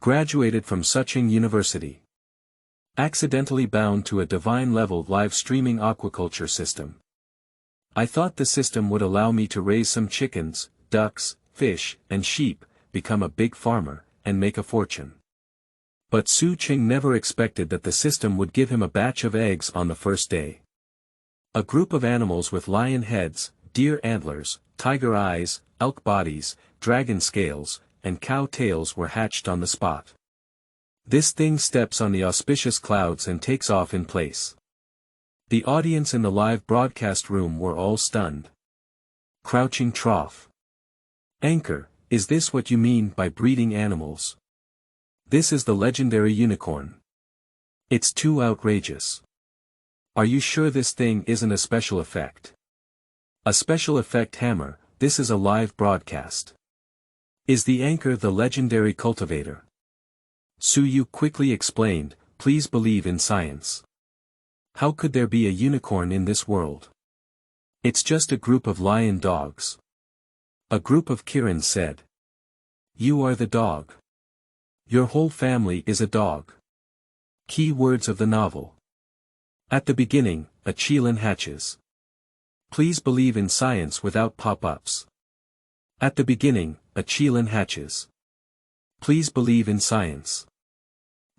Graduated from Sanqing University. Accidentally bound to a divine-level live-streaming aquaculture system. I thought the system would allow me to raise some chickens, ducks, fish, and sheep, become a big farmer, and make a fortune. But Sanqing never expected that the system would give him a batch of eggs on the first day. A group of animals with lion heads, deer antlers, tiger eyes, elk bodies, dragon scales, and cow tails were hatched on the spot. This thing steps on the auspicious clouds and takes off in place. The audience in the live broadcast room were all stunned. Crouching trough. Anchor, is this what you mean by breeding animals? This is the legendary unicorn. It's too outrageous. Are you sure this thing isn't a special effect? A special effect hammer, this is a live broadcast. Is the anchor the legendary cultivator? Su Yu quickly explained, please believe in science. How could there be a unicorn in this world? It's just a group of lion dogs. A group of Kirin said. You are the dog. Your whole family is a dog. Key words of the novel. At the beginning, a Qilin hatches. Please believe in science without pop-ups. At the beginning, a Qilin hatches. Please believe in science.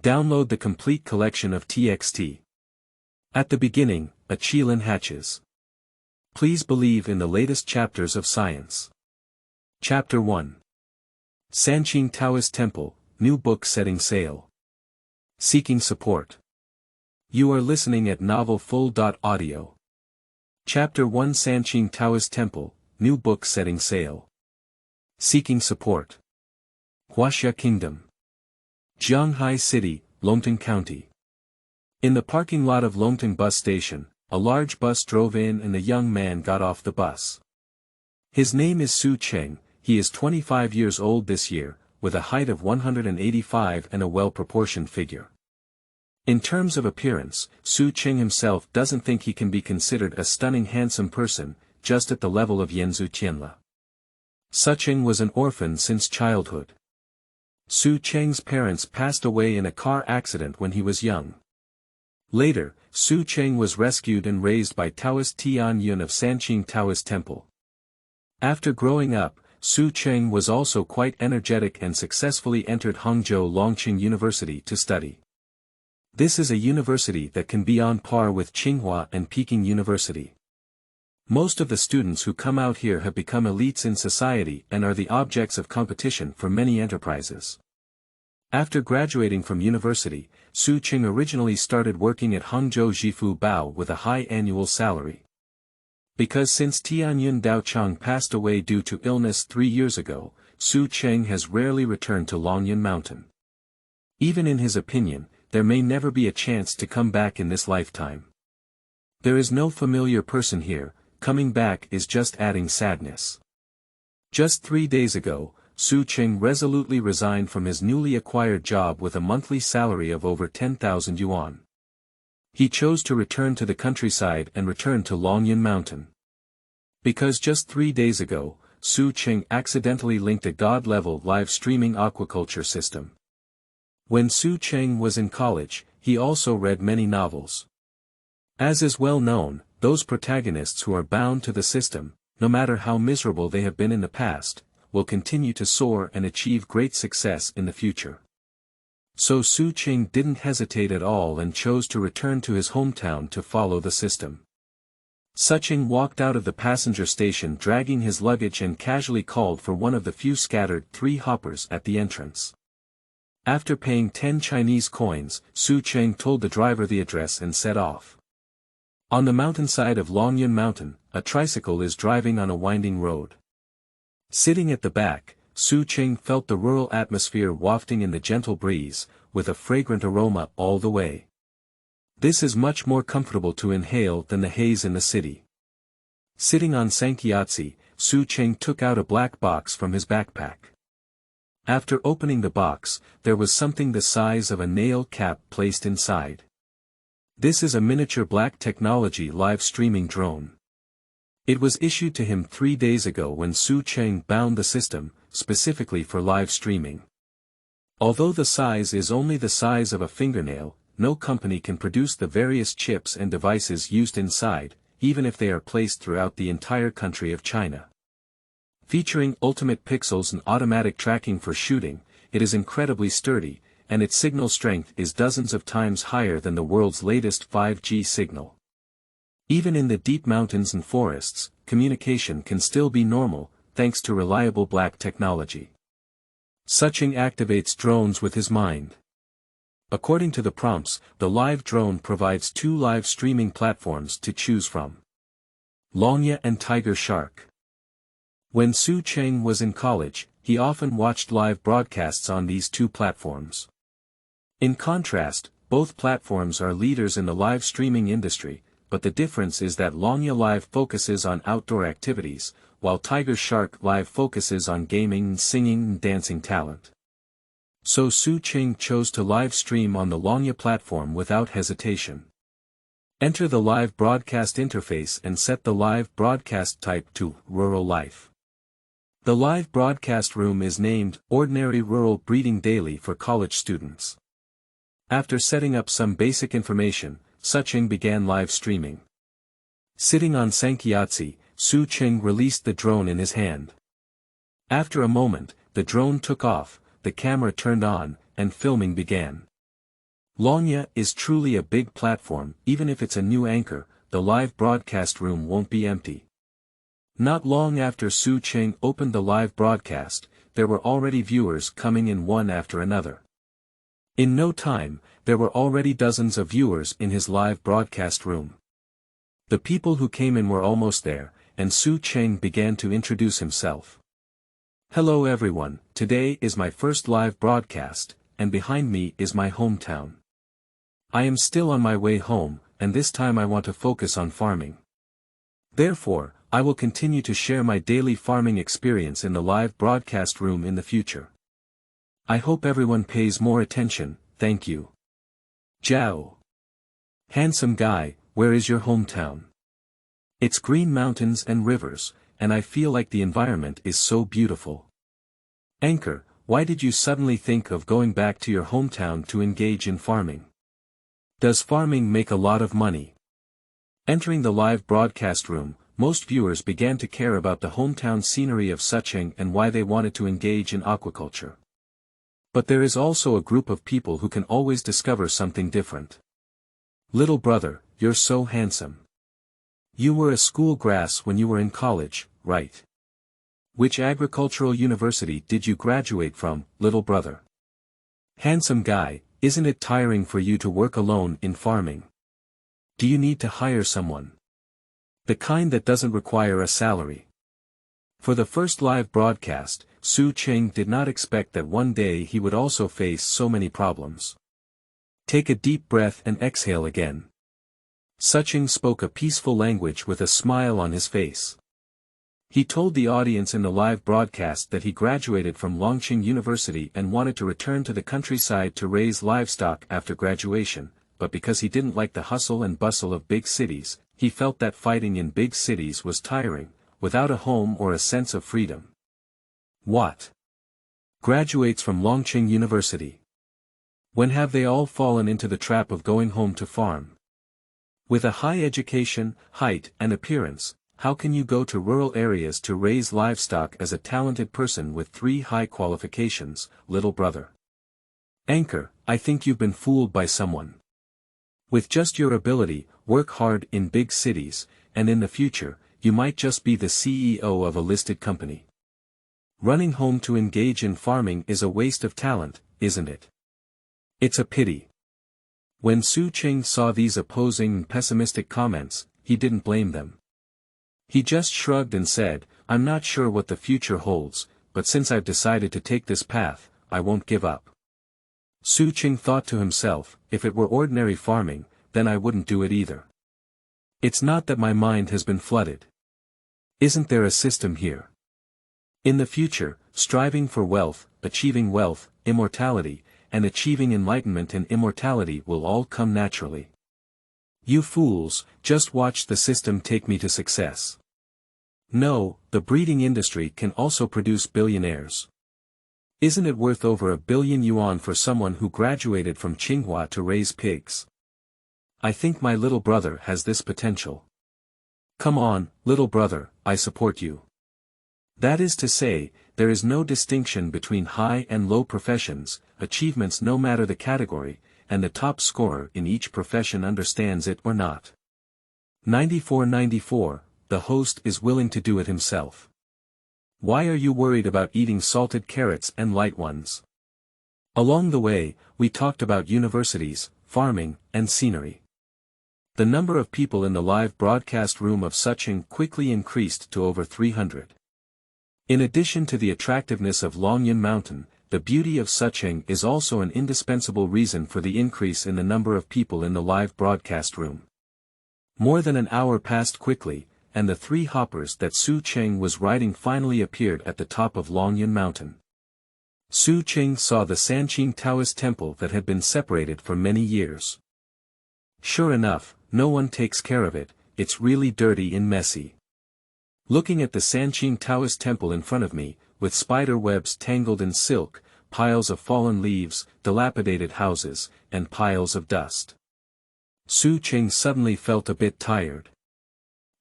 Download the complete collection of TXT. At the beginning, a Qilin hatches. Please believe in the latest chapters of science. Chapter 1. Sanqing Taoist Temple, new book setting sail. Seeking support. You are listening at novelfull.audio. Chapter 1 Sanqing Taoist Temple, new book setting sail. Seeking support. Huaxia Kingdom. Jianghai City, Longting County. In the parking lot of Longting bus station, a large bus drove in and a young man got off the bus. His name is Sanqing, he is 25 years old this year, with a height of 185 and a well-proportioned figure. In terms of appearance, Sanqing himself doesn't think he can be considered a stunning handsome person, just at the level of Yanzu Tianla. Sanqing was an orphan since childhood. Sanqing's parents passed away in a car accident when he was young. Later, Sanqing was rescued and raised by Taoist Tian Yun of Sanqing Taoist Temple. After growing up, Sanqing was also quite energetic and successfully entered Hangzhou Longqing University to study. This is a university that can be on par with Tsinghua and Peking University. Most of the students who come out here have become elites in society and are the objects of competition for many enterprises. After graduating from university, Sanqing originally started working at Hangzhou Jifu Bao with a high annual salary. Because since Tianyun Daochang passed away due to illness 3 years ago, Sanqing has rarely returned to Longyun Mountain. Even in his opinion, there may never be a chance to come back in this lifetime. There is no familiar person here, coming back is just adding sadness. Just 3 days ago, Sanqing resolutely resigned from his newly acquired job with a monthly salary of over 10,000 yuan. He chose to return to the countryside and return to Longyun Mountain. Because just 3 days ago, Sanqing accidentally linked a god-level live-streaming aquaculture system. When Sanqing was in college, he also read many novels. As is well known, those protagonists who are bound to the system, no matter how miserable they have been in the past, will continue to soar and achieve great success in the future. So Sanqing didn't hesitate at all and chose to return to his hometown to follow the system. Sanqing walked out of the passenger station dragging his luggage and casually called for one of the few scattered 3 hoppers at the entrance. After paying 10 Chinese coins, Sanqing told the driver the address and set off. On the mountainside of Longyun Mountain, a tricycle is driving on a winding road. Sitting at the back, Sanqing felt the rural atmosphere wafting in the gentle breeze, with a fragrant aroma all the way. This is much more comfortable to inhale than the haze in the city. Sitting on Sanqiatsi, Sanqing took out a black box from his backpack. After opening the box, there was something the size of a nail cap placed inside. This is a miniature black technology live streaming drone. It was issued to him 3 days ago when Sanqing bound the system, specifically for live streaming. Although the size is only the size of a fingernail, no company can produce the various chips and devices used inside, even if they are placed throughout the entire country of China. Featuring ultimate pixels and automatic tracking for shooting, it is incredibly sturdy, and its signal strength is dozens of times higher than the world's latest 5G signal. Even in the deep mountains and forests, communication can still be normal, thanks to reliable black technology. Sanqing activates drones with his mind. According to the prompts, the live drone provides 2 live streaming platforms to choose from: Longya and Tiger Shark. When Su Cheng was in college, he often watched live broadcasts on these 2 platforms. In contrast, both platforms are leaders in the live streaming industry, but the difference is that Longya Live focuses on outdoor activities, while Tiger Shark Live focuses on gaming, singing and dancing talent. So Su Cheng chose to live stream on the Longya platform without hesitation. Enter the live broadcast interface and set the live broadcast type to Rural Life. The live broadcast room is named Ordinary Rural Breeding Daily for college students. After setting up some basic information, Sanqing began live streaming. Sitting on Sanqing, Su Cheng released the drone in his hand. After a moment, the drone took off, the camera turned on, and filming began. Longya is truly a big platform. Even if it's a new anchor, the live broadcast room won't be empty. Not long after Su Cheng opened the live broadcast, there were already viewers coming in one after another. In no time, there were already dozens of viewers in his live broadcast room. The people who came in were almost there, and Su Cheng began to introduce himself. Hello everyone, today is my first live broadcast, and behind me is my hometown. I am still on my way home, and this time I want to focus on farming. Therefore, I will continue to share my daily farming experience in the live broadcast room in the future. I hope everyone pays more attention, thank you. Zhao. Handsome guy, where is your hometown? It's green mountains and rivers, and I feel like the environment is so beautiful. Anchor, why did you suddenly think of going back to your hometown to engage in farming? Does farming make a lot of money? Entering the live broadcast room, most viewers began to care about the hometown scenery of Sanqing and why they wanted to engage in aquaculture. But there is also a group of people who can always discover something different. Little brother, you're so handsome. You were a school grass when you were in college, right? Which agricultural university did you graduate from, little brother? Handsome guy, isn't it tiring for you to work alone in farming? Do you need to hire someone? The kind that doesn't require a salary. For the first live broadcast, Su Cheng did not expect that one day he would also face so many problems. Take a deep breath and exhale again. Sanqing spoke a peaceful language with a smile on his face. He told the audience in the live broadcast that he graduated from Longqing University and wanted to return to the countryside to raise livestock after graduation, but because he didn't like the hustle and bustle of big cities, he felt that fighting in big cities was tiring, without a home or a sense of freedom. What? Graduates from Longqing University. When have they all fallen into the trap of going home to farm? With a high education, height, and appearance, how can you go to rural areas to raise livestock as a talented person with 3 high qualifications, little brother? Anchor, I think you've been fooled by someone. With just your ability, work hard in big cities, and in the future, you might just be the CEO of a listed company. Running home to engage in farming is a waste of talent, isn't it? It's a pity. When Su Cheng saw these opposing and pessimistic comments, he didn't blame them. He just shrugged and said, I'm not sure what the future holds, but since I've decided to take this path, I won't give up. Su Cheng thought to himself, if it were ordinary farming, then I wouldn't do it either. It's not that my mind has been flooded. Isn't there a system here? In the future, striving for wealth, achieving wealth, immortality, and achieving enlightenment and immortality will all come naturally. You fools, just watch the system take me to success. No, the breeding industry can also produce billionaires. Isn't it worth over 1 billion yuan for someone who graduated from Tsinghua to raise pigs? I think my little brother has this potential. Come on, little brother, I support you. That is to say, there is no distinction between high and low professions, achievements no matter the category, and the top scorer in each profession understands it or not. 9494, the host is willing to do it himself. Why are you worried about eating salted carrots and light ones? Along the way, we talked about universities, farming, and scenery. The number of people in the live broadcast room of Sanqing quickly increased to over 300. In addition to the attractiveness of Longyun Mountain, the beauty of Sanqing is also an indispensable reason for the increase in the number of people in the live broadcast room. More than an hour passed quickly, and the 3 hoppers that Su Cheng was riding finally appeared at the top of Longyun Mountain. Su Cheng saw the Sanqing Taoist temple that had been separated for many years. Sure enough, no one takes care of it, it's really dirty and messy. Looking at the Sanqing Taoist temple in front of me, with spider webs tangled in silk, piles of fallen leaves, dilapidated houses, and piles of dust. Su Cheng suddenly felt a bit tired.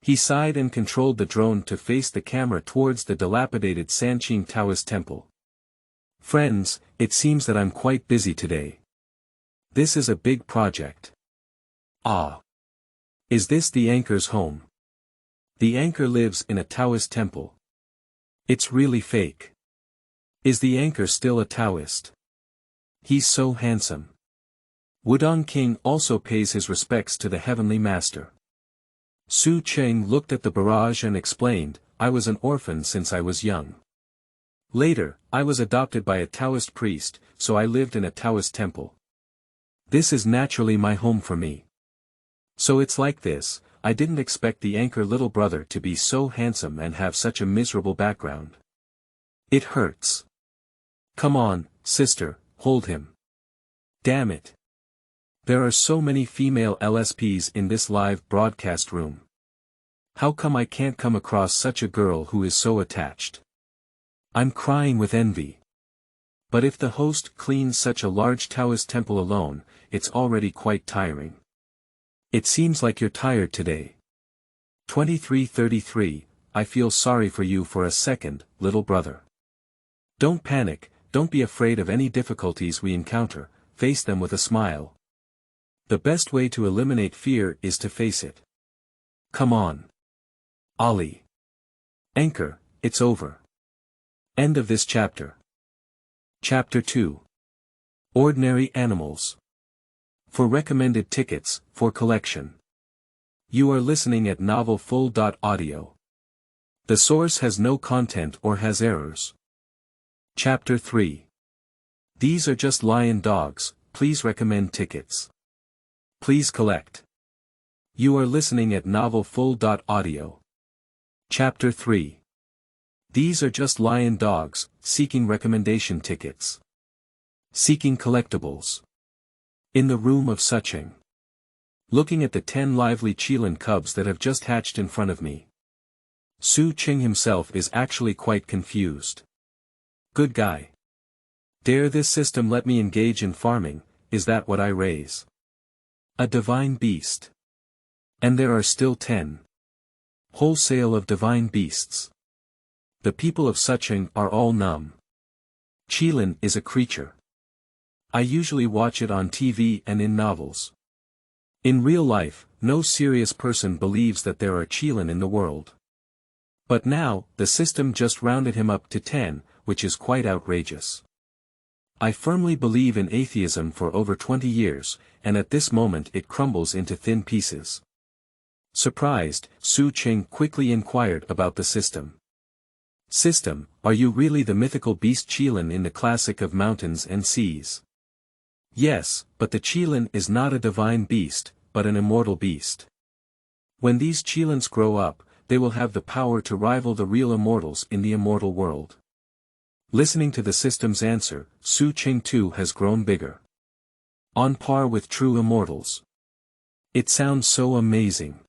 He sighed and controlled the drone to face the camera towards the dilapidated Sanqing Taoist temple. Friends, it seems that I'm quite busy today. This is a big project. Ah. Is this the anchor's home? The anchor lives in a Taoist temple. It's really fake. Is the anchor still a Taoist? He's so handsome. Wudong King also pays his respects to the heavenly master. Su Cheng looked at the barrage and explained, I was an orphan since I was young. Later, I was adopted by a Taoist priest, so I lived in a Taoist temple. This is naturally my home for me. So it's like this, I didn't expect the anchor little brother to be so handsome and have such a miserable background. It hurts. Come on, sister, hold him. Damn it. There are so many female LSPs in this live broadcast room. How come I can't come across such a girl who is so attached? I'm crying with envy. But if the host cleans such a large Taoist temple alone, it's already quite tiring. It seems like you're tired today. 2333, I feel sorry for you for a second, little brother. Don't panic, don't be afraid of any difficulties we encounter, face them with a smile. The best way to eliminate fear is to face it. Come on. Ali. Anchor, it's over. End of this chapter. Chapter 2. Ordinary Animals. For recommended tickets, for collection. You are listening at novelfull.audio. The source has no content or has errors. Chapter 3. These are just lion dogs, please recommend tickets. Please collect. You are listening at novelfull.audio. Chapter 3. These are just lion dogs, seeking recommendation tickets. Seeking collectibles. In the room of Sanqing. Looking at the 10 lively Qilin cubs that have just hatched in front of me. Su Cheng himself is actually quite confused. Good guy. Dare this system let me engage in farming, is that what I raise? A divine beast. And there are still 10. Wholesale of divine beasts. The people of Sanqing are all numb. Qilin is a creature. I usually watch it on TV and in novels. In real life, no serious person believes that there are Qilin in the world. But now, the system just rounded him up to 10, which is quite outrageous. I firmly believe in atheism for over 20 years, and at this moment it crumbles into thin pieces. Surprised, Su Cheng quickly inquired about the system. System, are you really the mythical beast Qilin in the classic of mountains and seas? Yes, but the Qilin is not a divine beast, but an immortal beast. When these Qilins grow up, they will have the power to rival the real immortals in the immortal world. Listening to the system's answer, Su Cheng too has grown bigger. On par with true immortals. It sounds so amazing.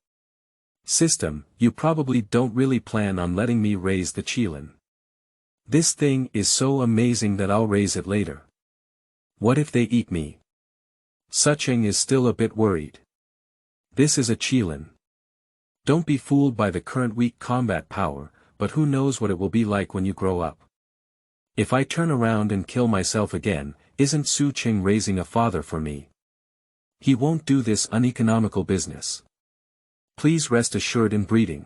System, you probably don't really plan on letting me raise the Qilin. This thing is so amazing that I'll raise it later. What if they eat me? Sanqing is still a bit worried. This is a Qilin. Don't be fooled by the current weak combat power, but who knows what it will be like when you grow up. If I turn around and kill myself again, isn't Sanqing raising a father for me? He won't do this uneconomical business. Please rest assured in breeding.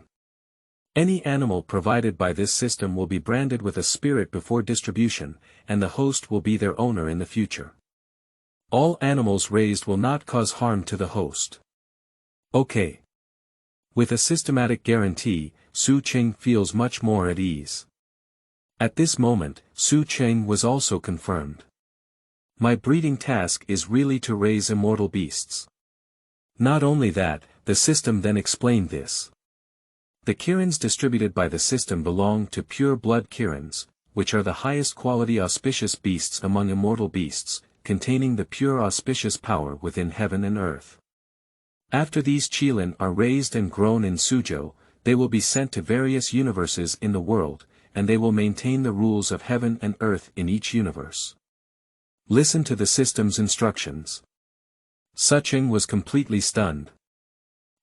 Any animal provided by this system will be branded with a spirit before distribution, and the host will be their owner in the future. All animals raised will not cause harm to the host. Okay. With a systematic guarantee, Sanqing feels much more at ease. At this moment, Sanqing was also confirmed. My breeding task is really to raise immortal beasts. Not only that, the system then explained this. The Kirins distributed by the system belong to pure-blood Kirins, which are the highest quality auspicious beasts among immortal beasts, containing the pure auspicious power within heaven and earth. After these Qilin are raised and grown in Suzhou, they will be sent to various universes in the world, and they will maintain the rules of heaven and earth in each universe. Listen to the system's instructions. Sanqing was completely stunned.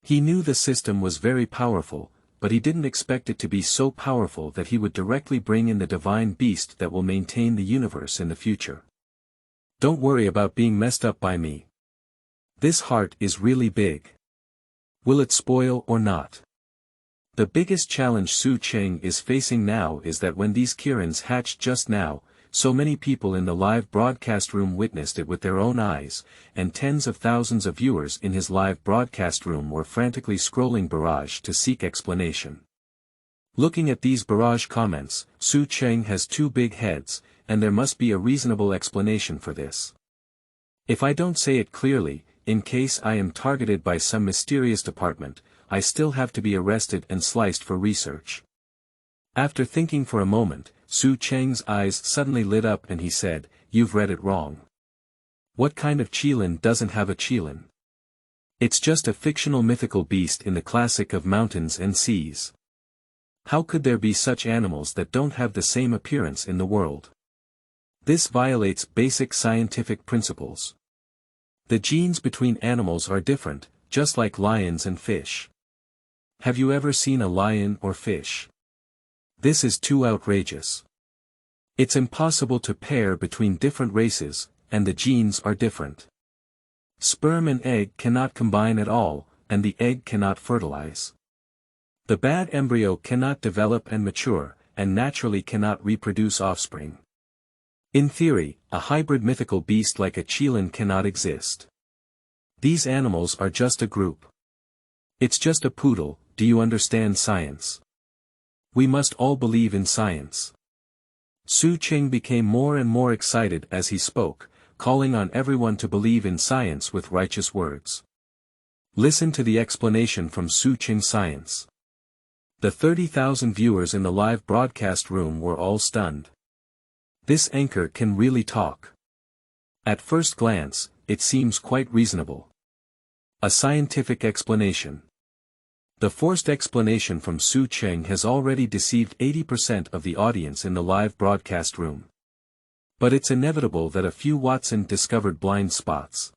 He knew the system was very powerful, but he didn't expect it to be so powerful that he would directly bring in the divine beast that will maintain the universe in the future. Don't worry about being messed up by me. This heart is really big. Will it spoil or not? The biggest challenge Sanqing is facing now is that when these Kirins hatched just now, so many people in the live broadcast room witnessed it with their own eyes, and tens of thousands of viewers in his live broadcast room were frantically scrolling barrage to seek explanation. Looking at these barrage comments, Sanqing has two big heads, and there must be a reasonable explanation for this. If I don't say it clearly, in case I am targeted by some mysterious department, I still have to be arrested and sliced for research. After thinking for a moment, Sanqing's eyes suddenly lit up and he said, "You've read it wrong. What kind of Qilin doesn't have a Qilin? It's just a fictional mythical beast in the classic of mountains and seas. How could there be such animals that don't have the same appearance in the world? This violates basic scientific principles. The genes between animals are different, just like lions and fish. Have you ever seen a lion or fish? This is too outrageous. It's impossible to pair between different races, and the genes are different. Sperm and egg cannot combine at all, and the egg cannot fertilize. The bad embryo cannot develop and mature, and naturally cannot reproduce offspring. In theory, a hybrid mythical beast like a Qilin cannot exist. These animals are just a group. It's just a poodle. Do you understand science? We must all believe in science." Sanqing became more and more excited as he spoke, calling on everyone to believe in science with righteous words. Listen to the explanation from Sanqing Science. The 30,000 viewers in the live broadcast room were all stunned. This anchor can really talk. At first glance, it seems quite reasonable. A scientific explanation. The forced explanation from Sanqing has already deceived 80% of the audience in the live broadcast room. But it's inevitable that a few Watson discovered blind spots.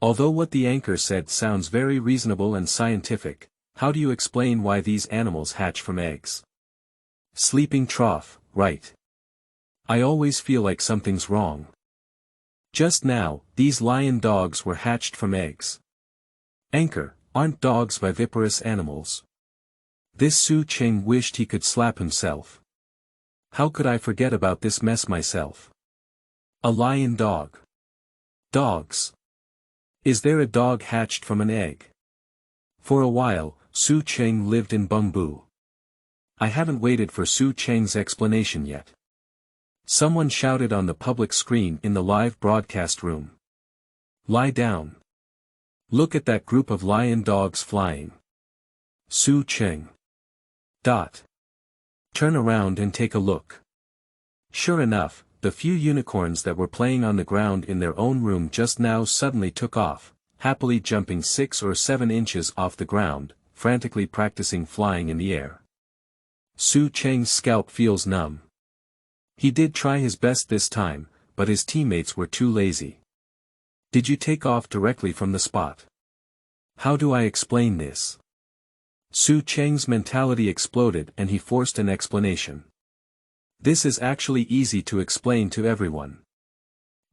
Although what the anchor said sounds very reasonable and scientific, how do you explain why these animals hatch from eggs? Sleeping trough, right? I always feel like something's wrong. Just now, these lion dogs were hatched from eggs. Anchor, aren't dogs viviparous animals? This Sanqing wished he could slap himself. How could I forget about this mess myself? A lion dog. Dogs. Is there a dog hatched from an egg? For a while, Sanqing lived in Bengbu. I haven't waited for Sanqing's explanation yet. Someone shouted on the public screen in the live broadcast room. Lie down. Look at that group of lion dogs flying. Sanqing. Turn around and take a look. Sure enough, the few unicorns that were playing on the ground in their own room just now suddenly took off, happily jumping 6 or 7 inches off the ground, frantically practicing flying in the air. Sanqing's scalp feels numb. He did try his best this time, but his teammates were too lazy. Did you take off directly from the spot? How do I explain this? Su Cheng's mentality exploded and he forced an explanation. This is actually easy to explain to everyone.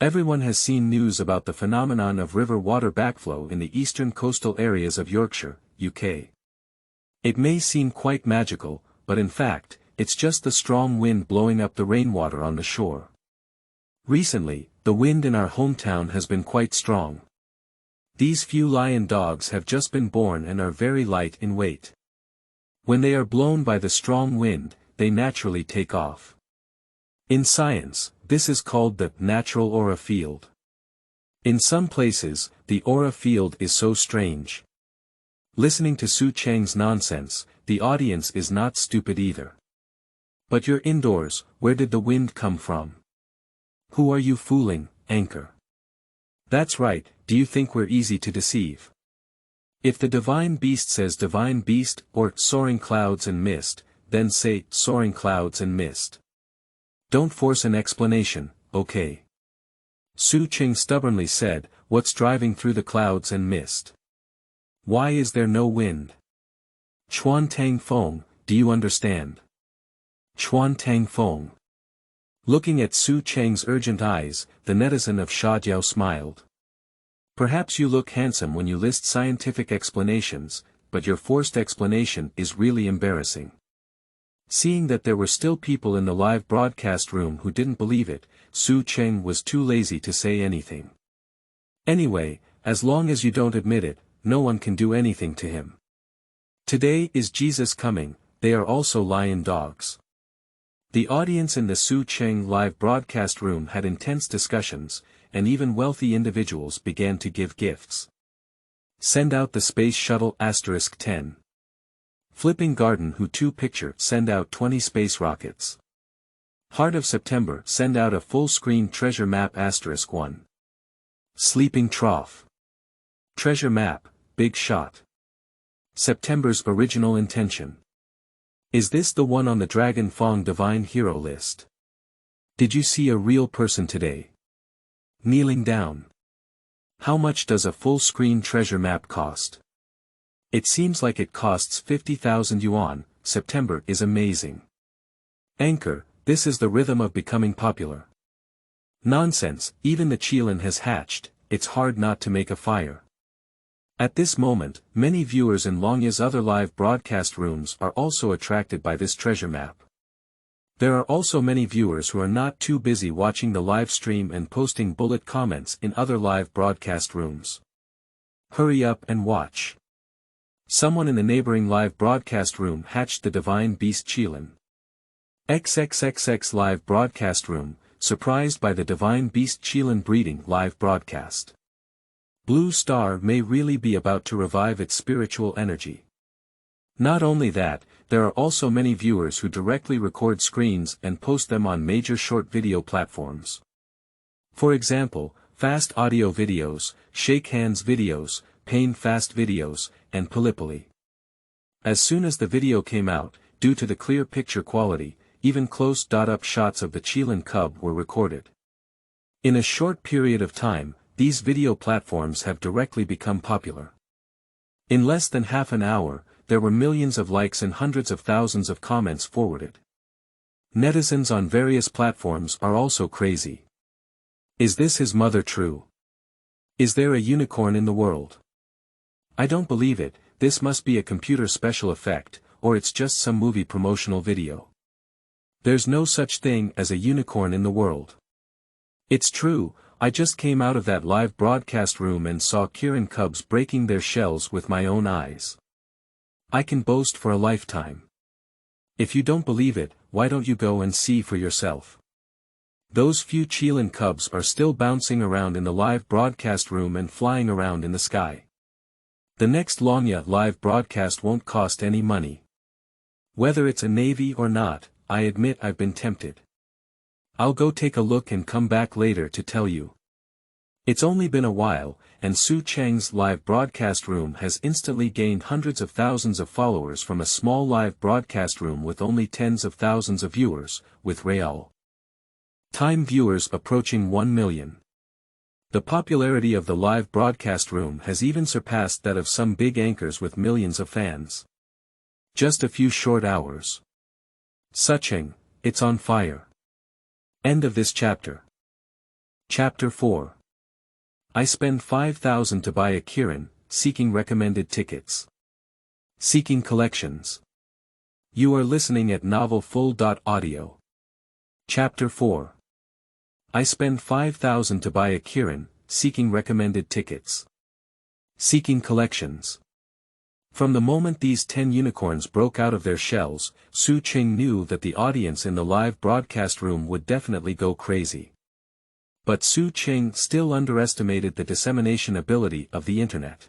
Everyone has seen news about the phenomenon of river water backflow in the eastern coastal areas of Yorkshire, UK. It may seem quite magical, but in fact, it's just the strong wind blowing up the rainwater on the shore. Recently, the wind in our hometown has been quite strong. These few lion dogs have just been born and are very light in weight. When they are blown by the strong wind, they naturally take off. In science, this is called the natural aura field. In some places, the aura field is so strange. Listening to Su Cheng's nonsense, the audience is not stupid either. But you're indoors, where did the wind come from? Who are you fooling, Anchor? That's right, do you think we're easy to deceive? If the divine beast says divine beast or soaring clouds and mist, then say soaring clouds and mist. Don't force an explanation, okay? Su Cheng stubbornly said, what's driving through the clouds and mist? Why is there no wind? Chuan Tang Feng, do you understand? Chuan Tang Feng. Looking at Su Cheng's urgent eyes, the netizen of Shajiao smiled. Perhaps you look handsome when you list scientific explanations, but your forced explanation is really embarrassing. Seeing that there were still people in the live broadcast room who didn't believe it, Su Cheng was too lazy to say anything. Anyway, as long as you don't admit it, no one can do anything to him. Today is Jesus coming, they are also lion dogs. The audience in the Su Cheng live broadcast room had intense discussions, and even wealthy individuals began to give gifts. Send out the space shuttle *10. Flipping Garden Who 2 picture send out 20 space rockets. Heart of September send out a full-screen treasure map *1. Sleeping Trough. Treasure map, big shot. September's original intention. Is this the one on the Dragon Fong Divine Hero list? Did you see a real person today? Kneeling down. How much does a full-screen treasure map cost? It seems like it costs 50,000 yuan, September is amazing. Anchor, this is the rhythm of becoming popular. Nonsense, even the Qilin has hatched, it's hard not to make a fire. At this moment, many viewers in Longya's other live broadcast rooms are also attracted by this treasure map. There are also many viewers who are not too busy watching the live stream and posting bullet comments in other live broadcast rooms. Hurry up and watch. Someone in the neighboring live broadcast room hatched the divine beast Qilin. XXXX live broadcast room, surprised by the divine beast Qilin breeding live broadcast. Blue Star may really be about to revive its spiritual energy. Not only that, there are also many viewers who directly record screens and post them on major short video platforms. For example, fast audio videos, shake hands videos, pain fast videos, and Polypoly. As soon as the video came out, due to the clear picture quality, even close-up shots of the Qilin cub were recorded. In a short period of time, these video platforms have directly become popular. In less than half an hour, there were millions of likes and hundreds of thousands of comments forwarded. Netizens on various platforms are also crazy. Is this his mother true? Is there a unicorn in the world? I don't believe it, this must be a computer special effect, or it's just some movie promotional video. There's no such thing as a unicorn in the world. It's true, I just came out of that live broadcast room and saw Kirin cubs breaking their shells with my own eyes. I can boast for a lifetime. If you don't believe it, why don't you go and see for yourself? Those few Qilin cubs are still bouncing around in the live broadcast room and flying around in the sky. The next Longya live broadcast won't cost any money. Whether it's a navy or not, I admit I've been tempted. I'll go take a look and come back later to tell you. It's only been a while, and Su Cheng's live broadcast room has instantly gained hundreds of thousands of followers from a small live broadcast room with only tens of thousands of viewers, with Real. Time viewers approaching 1 million. The popularity of the live broadcast room has even surpassed that of some big anchors with millions of fans. Just a few short hours. Sanqing, it's on fire. End of this chapter. Chapter 4. I spend 5,000 to buy a Kirin, seeking recommended tickets. Seeking collections. You are listening at novelfull.audio. Chapter 4. I spend 5,000 to buy a Kirin, seeking recommended tickets. Seeking collections. From the moment these 10 unicorns broke out of their shells, Sanqing knew that the audience in the live broadcast room would definitely go crazy. But Sanqing still underestimated the dissemination ability of the internet.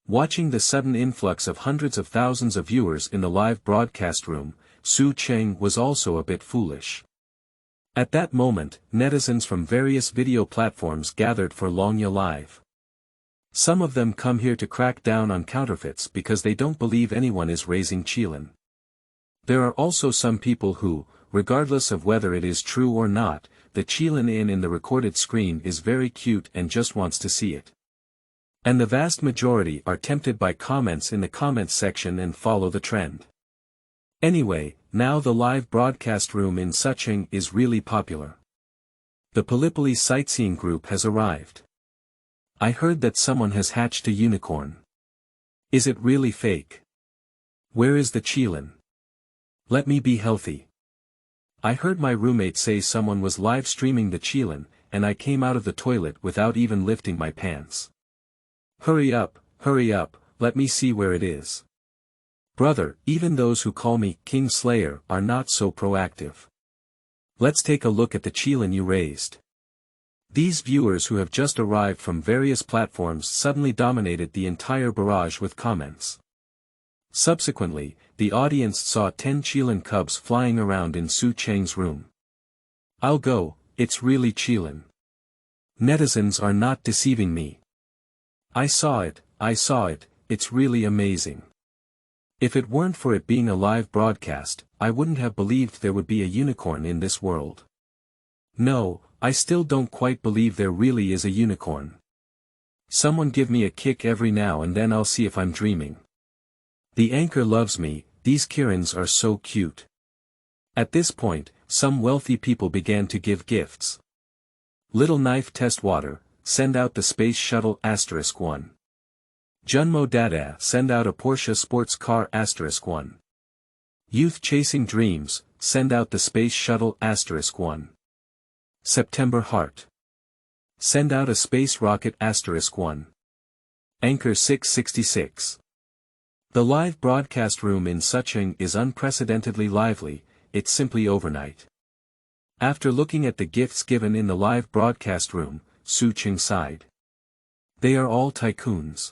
Watching the sudden influx of hundreds of thousands of viewers in the live broadcast room, Sanqing was also a bit foolish. At that moment, netizens from various video platforms gathered for Longya Live. Some of them come here to crack down on counterfeits because they don't believe anyone is raising Qilin. There are also some people who, regardless of whether it is true or not, the Qilin in the recorded screen is very cute and just wants to see it. And the vast majority are tempted by comments in the comments section and follow the trend. Anyway, now the live broadcast room in Sanqing is really popular. The Gallipoli sightseeing group has arrived. I heard that someone has hatched a unicorn. Is it really fake? Where is the Qilin? Let me be healthy. I heard my roommate say someone was live streaming the Qilin, and I came out of the toilet without even lifting my pants. Hurry up, let me see where it is. Brother, even those who call me King Slayer are not so proactive. Let's take a look at the Qilin you raised. These viewers who have just arrived from various platforms suddenly dominated the entire barrage with comments. Subsequently, the audience saw 10 Qilin cubs flying around in Sanqing's room. I'll go, it's really Qilin. Netizens are not deceiving me. I saw it, it's really amazing. If it weren't for it being a live broadcast, I wouldn't have believed there would be a unicorn in this world. No, I still don't quite believe there really is a unicorn. Someone give me a kick every now and then, I'll see if I'm dreaming. The anchor loves me, these Kirins are so cute. At this point, some wealthy people began to give gifts. Little Knife Test Water, send out the Space Shuttle *1. Junmo Dada, send out a Porsche sports car *1. Youth Chasing Dreams, send out the Space Shuttle *1. September Heart, send out a space rocket *1. Anchor 666. The live broadcast room in Sanqing is unprecedentedly lively, it's simply overnight. After looking at the gifts given in the live broadcast room, Sanqing sighed. They are all tycoons.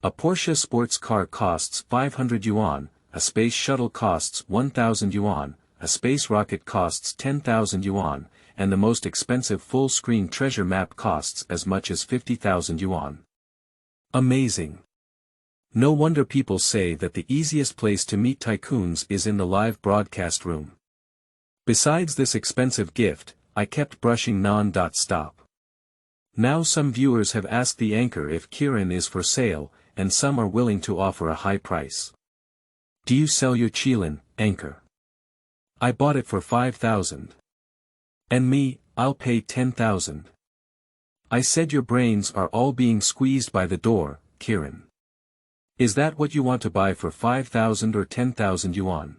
A Porsche sports car costs 500 yuan, a space shuttle costs 1,000 yuan, a space rocket costs 10,000 yuan, and the most expensive full-screen treasure map costs as much as 50,000 yuan. Amazing. No wonder people say that the easiest place to meet tycoons is in the live broadcast room. Besides this expensive gift, I kept brushing non-stop. Now some viewers have asked the anchor if Kirin is for sale, and some are willing to offer a high price. Do you sell your Qilin, anchor? I bought it for 5,000. And me, I'll pay 10,000. I said your brains are all being squeezed by the door, Kirin. Is that what you want to buy for 5,000 or 10,000 yuan?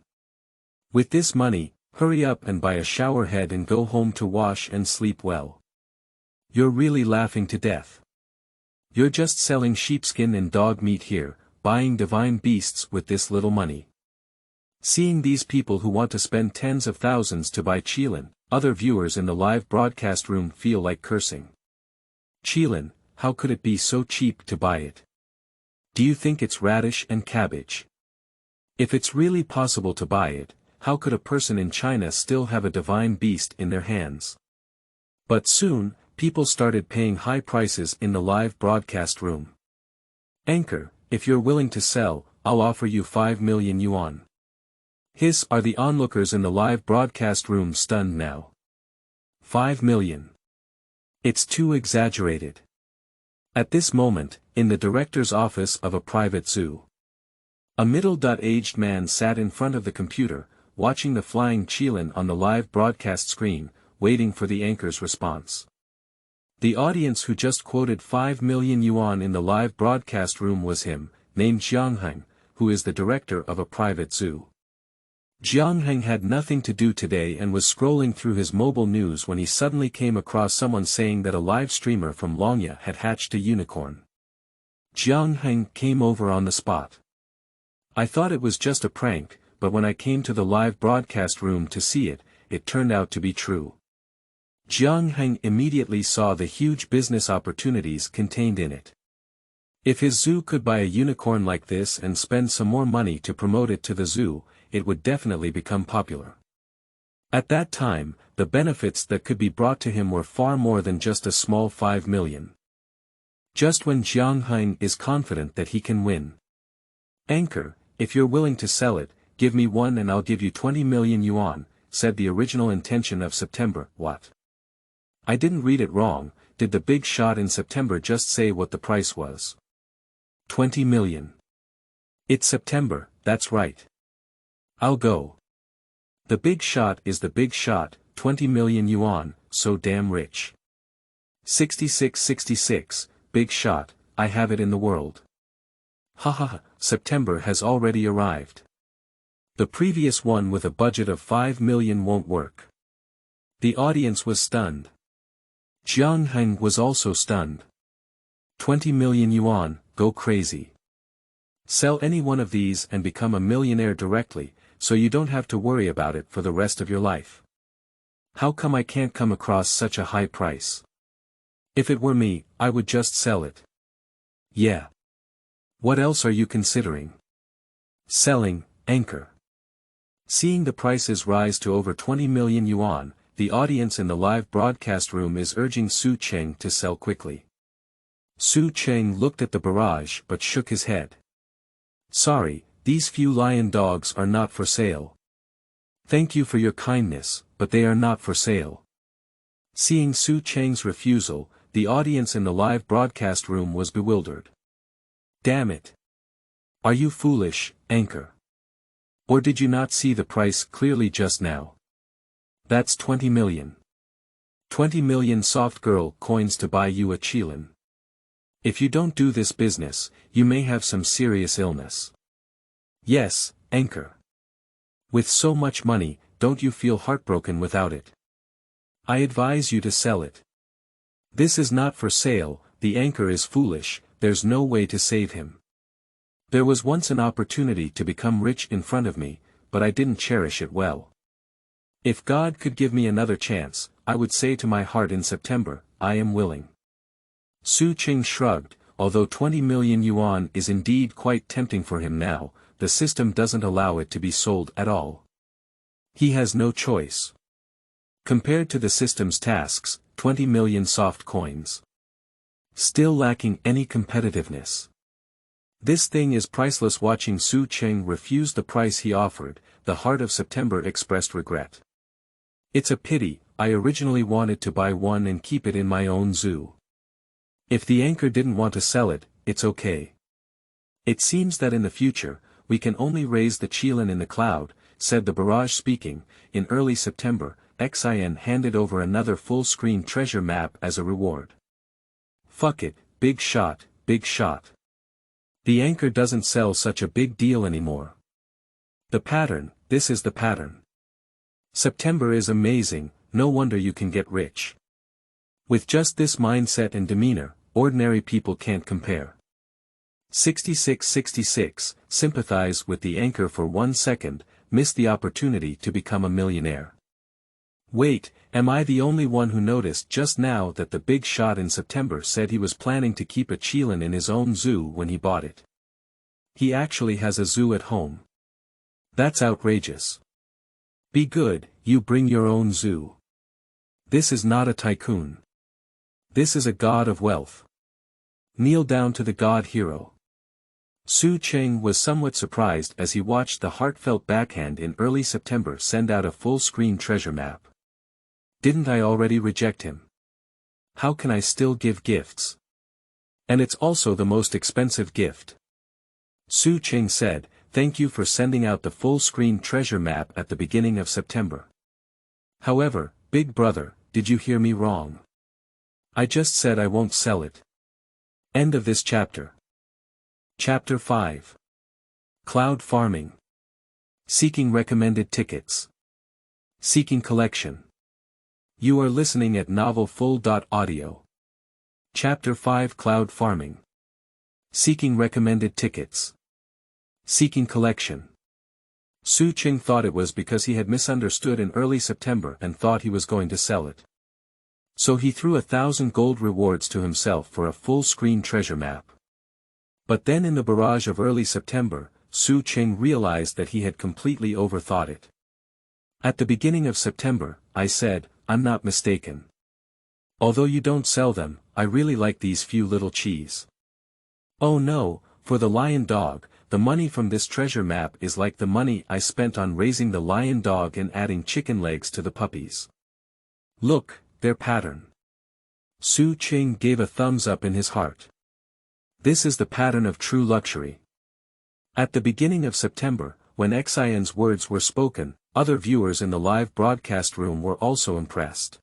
With this money, hurry up and buy a shower head and go home to wash and sleep well. You're really laughing to death. You're just selling sheepskin and dog meat here, buying divine beasts with this little money. Seeing these people who want to spend tens of thousands to buy Qilin, other viewers in the live broadcast room feel like cursing. Qilin, how could it be so cheap to buy it? Do you think it's radish and cabbage? If it's really possible to buy it, how could a person in China still have a divine beast in their hands? But soon, people started paying high prices in the live broadcast room. Anchor, if you're willing to sell, I'll offer you 5 million yuan. Are the onlookers in the live broadcast room stunned now? 5 million. It's too exaggerated. At this moment, in the director's office of a private zoo, a middle-aged man sat in front of the computer, watching the flying qilin on the live broadcast screen, waiting for the anchor's response. The audience who just quoted 5 million yuan in the live broadcast room was him, named Jiangheng, who is the director of a private zoo. Jiangheng had nothing to do today and was scrolling through his mobile news when he suddenly came across someone saying that a live streamer from Longya had hatched a unicorn. Jiangheng came over on the spot. I thought it was just a prank, but when I came to the live broadcast room to see it, it turned out to be true. Jiangheng immediately saw the huge business opportunities contained in it. If his zoo could buy a unicorn like this and spend some more money to promote it to the zoo, it would definitely become popular. At that time, the benefits that could be brought to him were far more than just a small 5 million. Just when Jiangheng is confident that he can win. "Anchor, if you're willing to sell it, give me one and I'll give you 20 million yuan, said the original intention of September. What? I didn't read it wrong, did the big shot in September just say what the price was? 20 million. It's September, that's right. I'll go. The big shot is the big shot, 20 million yuan, so damn rich. 6666, big shot, I have it in the world. Haha, September has already arrived. The previous one with a budget of 5 million won't work." The audience was stunned. Jiangheng was also stunned. 20 million yuan, go crazy. Sell any one of these and become a millionaire directly, so you don't have to worry about it for the rest of your life. How come I can't come across such a high price? If it were me, I would just sell it. Yeah. What else are you considering? Selling, anchor. Seeing the prices rise to over 20 million yuan, the audience in the live broadcast room is urging Su Cheng to sell quickly. Su Cheng looked at the barrage but shook his head. Sorry, these few lion dogs are not for sale. Thank you for your kindness, but they are not for sale. Seeing Su Cheng's refusal, the audience in the live broadcast room was bewildered. Damn it. Are you foolish, anchor? Or did you not see the price clearly just now? That's 20 million. 20 million soft girl coins to buy you a qilin. If you don't do this business, you may have some serious illness. Yes, anchor. With so much money, don't you feel heartbroken without it? I advise you to sell it. This is not for sale, the anchor is foolish, there's no way to save him. There was once an opportunity to become rich in front of me, but I didn't cherish it well. If God could give me another chance, I would say to my heart in September, I am willing. Su Cheng shrugged, although 20 million yuan is indeed quite tempting for him now, the system doesn't allow it to be sold at all. He has no choice. Compared to the system's tasks, 20 million soft coins. Still lacking any competitiveness. This thing is priceless. Watching Su Cheng refuse the price he offered, the heart of September expressed regret. It's a pity, I originally wanted to buy one and keep it in my own zoo. If the anchor didn't want to sell it, it's okay. It seems that in the future, we can only raise the qilin in the cloud, said the barrage speaking. In early September, Xin handed over another full-screen treasure map as a reward. Fuck it, big shot, big shot. The anchor doesn't sell such a big deal anymore. The pattern, this is the pattern. September is amazing, no wonder you can get rich. With just this mindset and demeanor, ordinary people can't compare. 6666, sympathize with the anchor for 1 second, miss the opportunity to become a millionaire. Wait, am I the only one who noticed just now that the big shot in September said he was planning to keep a qilin in his own zoo when he bought it? He actually has a zoo at home. That's outrageous. Be good, you bring your own zoo. This is not a tycoon. This is a god of wealth. Kneel down to the god hero. Su Cheng was somewhat surprised as he watched the heartfelt backhand in early September send out a full-screen treasure map. Didn't I already reject him? How can I still give gifts? And it's also the most expensive gift. Sanqing said, thank you for sending out the full-screen treasure map at the beginning of September. However, big brother, did you hear me wrong? I just said I won't sell it. End of this chapter. Chapter 5. Cloud Farming. Seeking Recommended Tickets. Seeking Collection. You are listening at novelfull.audio. Chapter 5 Cloud Farming. Seeking Recommended Tickets. Seeking Collection. Sanqing thought it was because he had misunderstood in early September and thought he was going to sell it. So he threw 1,000 gold rewards to himself for a full-screen treasure map. But then in the barrage of early September, Sanqing realized that he had completely overthought it. At the beginning of September, I said, I'm not mistaken. Although you don't sell them, I really like these few little cheese. Oh no, for the lion dog, the money from this treasure map is like the money I spent on raising the lion dog and adding chicken legs to the puppies. Look, their pattern. Sanqing gave a thumbs up in his heart. This is the pattern of true luxury. At the beginning of September, when Xian's words were spoken, other viewers in the live broadcast room were also impressed.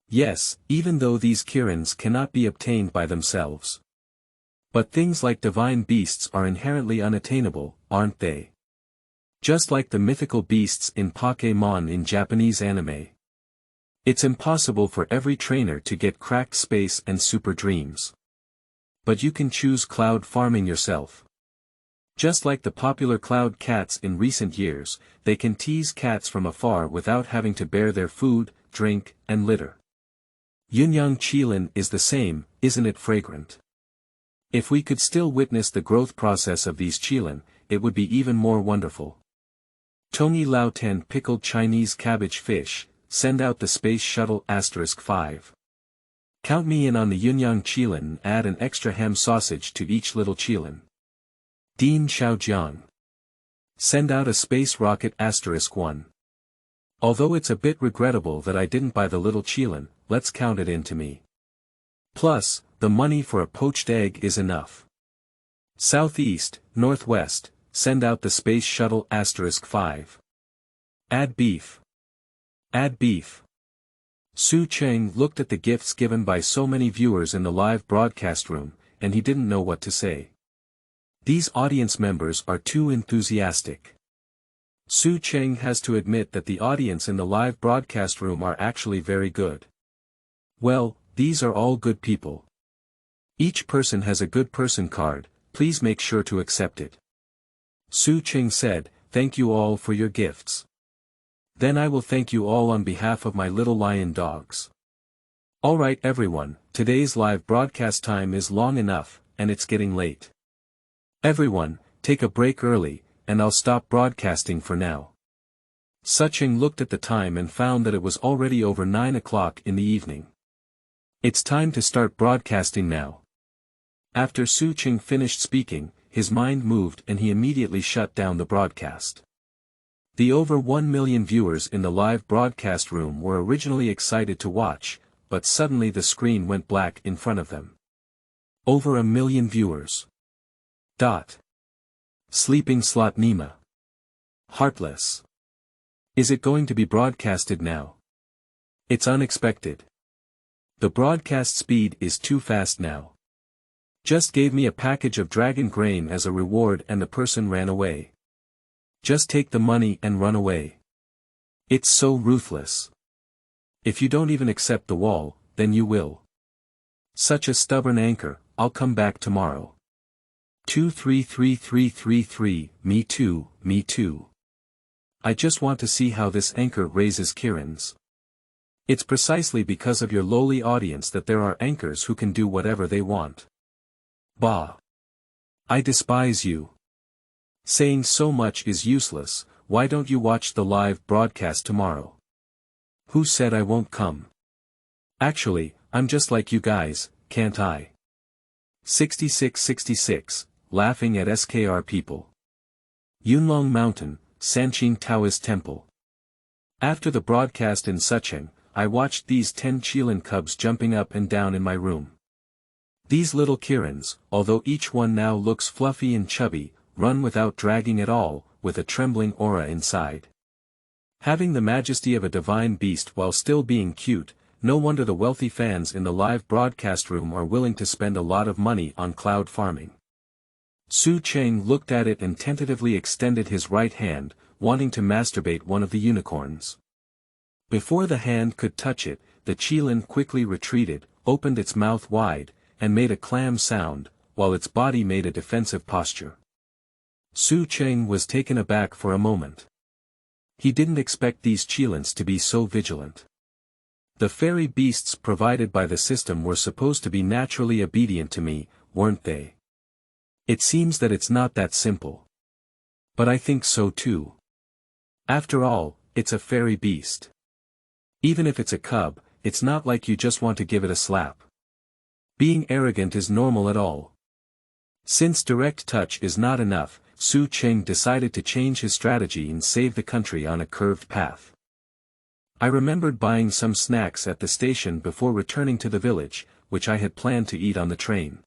Yes, even though these Kirins cannot be obtained by themselves. But things like divine beasts are inherently unattainable, aren't they? Just like the mythical beasts in Pokémon in Japanese anime. It's impossible for every trainer to get cracked space and super dreams. But you can choose cloud farming yourself. Just like the popular cloud cats in recent years, they can tease cats from afar without having to bear their food, drink, and litter. Yunyang Qilin is the same, isn't it fragrant? If we could still witness the growth process of these Qilin, it would be even more wonderful. Tongi Laoten pickled Chinese cabbage fish, send out the space shuttle *5. Count me in on the Yunyang Qilin and add an extra ham sausage to each little Qilin. Dean Xiaojiang. Send out a space rocket *1. Although it's a bit regrettable that I didn't buy the little Qilin, let's count it into me. Plus, the money for a poached egg is enough. Southeast, northwest, send out the space shuttle *5. Add beef. Add beef. Sanqing looked at the gifts given by so many viewers in the live broadcast room, and he didn't know what to say. These audience members are too enthusiastic. Sanqing has to admit that the audience in the live broadcast room are actually very good. Well, these are all good people. Each person has a good person card, please make sure to accept it. Sanqing said, thank you all for your gifts. Then I will thank you all on behalf of my little lion dogs. Alright everyone, today's live broadcast time is long enough, and it's getting late. Everyone, take a break early, and I'll stop broadcasting for now. Sanqing looked at the time and found that it was already over 9 o'clock in the evening. It's time to start broadcasting now. After Sanqing finished speaking, his mind moved and he immediately shut down the broadcast. The over 1 million viewers in the live broadcast room were originally excited to watch, but suddenly the screen went black in front of them. Over 1 million viewers. Sleeping Slot Nima. Heartless. Is it going to be broadcasted now? It's unexpected. The broadcast speed is too fast now. Just gave me a package of dragon grain as a reward and the person ran away. Just take the money and run away. It's so ruthless. If you don't even accept the wall, then you will. Such a stubborn anchor, I'll come back tomorrow. 233333, me too, me too. I just want to see how this anchor raises Kirins. It's precisely because of your lowly audience that there are anchors who can do whatever they want. Bah. I despise you. Saying so much is useless, why don't you watch the live broadcast tomorrow? Who said I won't come? Actually, I'm just like you guys, can't I? 6666, laughing at SKR people. Yunlong Mountain, Sanqing Taoist Temple. After the broadcast in Sanqing, I watched these 10 Qilin cubs jumping up and down in my room. These little Kirins, although each one now looks fluffy and chubby, run without dragging at all, with a trembling aura inside. Having the majesty of a divine beast while still being cute, no wonder the wealthy fans in the live broadcast room are willing to spend a lot of money on cloud farming. Su Cheng looked at it and tentatively extended his right hand, wanting to masturbate one of the unicorns. Before the hand could touch it, the Qilin quickly retreated, opened its mouth wide, and made a clam sound, while its body made a defensive posture. Su Cheng was taken aback for a moment. He didn't expect these Qilins to be so vigilant. The fairy beasts provided by the system were supposed to be naturally obedient to me, weren't they? It seems that it's not that simple. But I think so too. After all, it's a fairy beast. Even if it's a cub, it's not like you just want to give it a slap. Being arrogant is normal at all. Since direct touch is not enough, Su Cheng decided to change his strategy and save the country on a curved path. I remembered buying some snacks at the station before returning to the village, which I had planned to eat on the train.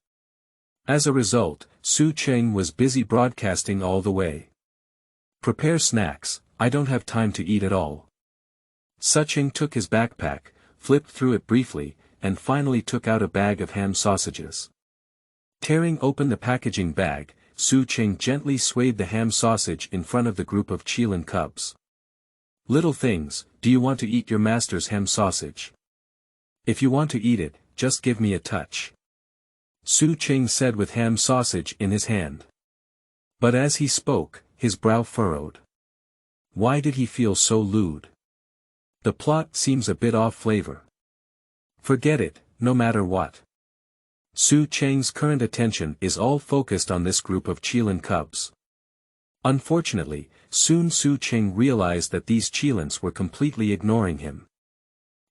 As a result, Su Cheng was busy broadcasting all the way. Prepare snacks, I don't have time to eat at all. Su Cheng took his backpack, flipped through it briefly, and finally took out a bag of ham sausages. Tearing open the packaging bag, Su Cheng gently swayed the ham sausage in front of the group of Qilin cubs. Little things, do you want to eat your master's ham sausage? If you want to eat it, just give me a touch. Su Cheng said with ham sausage in his hand. But as he spoke, his brow furrowed. Why did he feel so lewd? The plot seems a bit off flavor. Forget it, no matter what. Su Cheng's current attention is all focused on this group of Qilin cubs. Unfortunately, soon Su Cheng realized that these Qilins were completely ignoring him.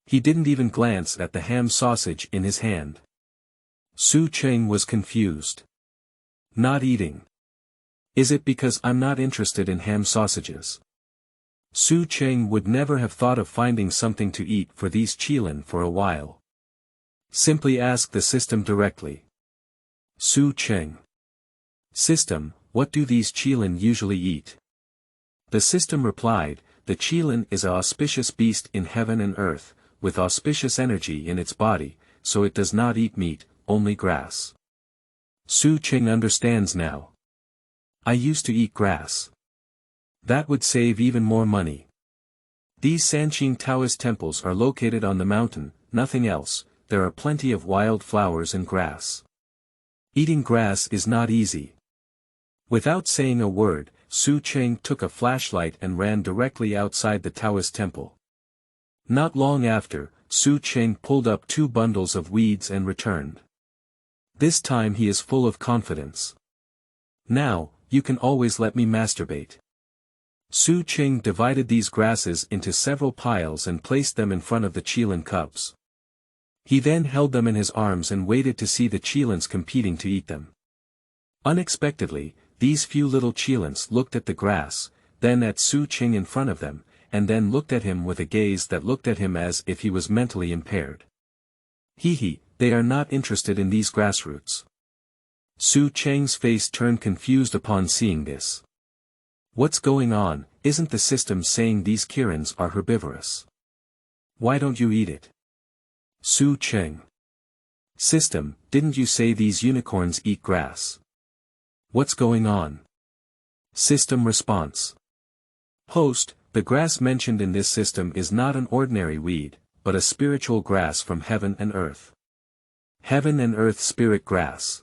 He didn't even glance at the ham sausage in his hand. Su Cheng was confused. Not eating. Is it because I'm not interested in ham sausages? Su Cheng would never have thought of finding something to eat for these Qilin for a while. Simply ask the system directly. Su Cheng. System, what do these Qilin usually eat? The system replied, the Qilin is an auspicious beast in heaven and earth, with auspicious energy in its body, so it does not eat meat, only grass. Su Cheng understands now. I used to eat grass. That would save even more money. These Sanqing Taoist temples are located on the mountain, nothing else, there are plenty of wild flowers and grass. Eating grass is not easy. Without saying a word, Su Cheng took a flashlight and ran directly outside the Taoist temple. Not long after, Su Cheng pulled up 2 bundles of weeds and returned. This time he is full of confidence. Now, you can always let me masturbate. Su Cheng divided these grasses into several piles and placed them in front of the Qilin cubs. He then held them in his arms and waited to see the Qilins competing to eat them. Unexpectedly, these few little Qilins looked at the grass, then at Su Cheng in front of them, and then looked at him with a gaze that looked at him as if he was mentally impaired. Hee, they are not interested in these grassroots. Su Cheng's face turned confused upon seeing this. What's going on? Isn't the system saying these Kirins are herbivorous? Why don't you eat it? Su Cheng. System, didn't you say these unicorns eat grass? What's going on? System response. Host, the grass mentioned in this system is not an ordinary weed, but a spiritual grass from heaven and earth. Heaven and earth spirit grass.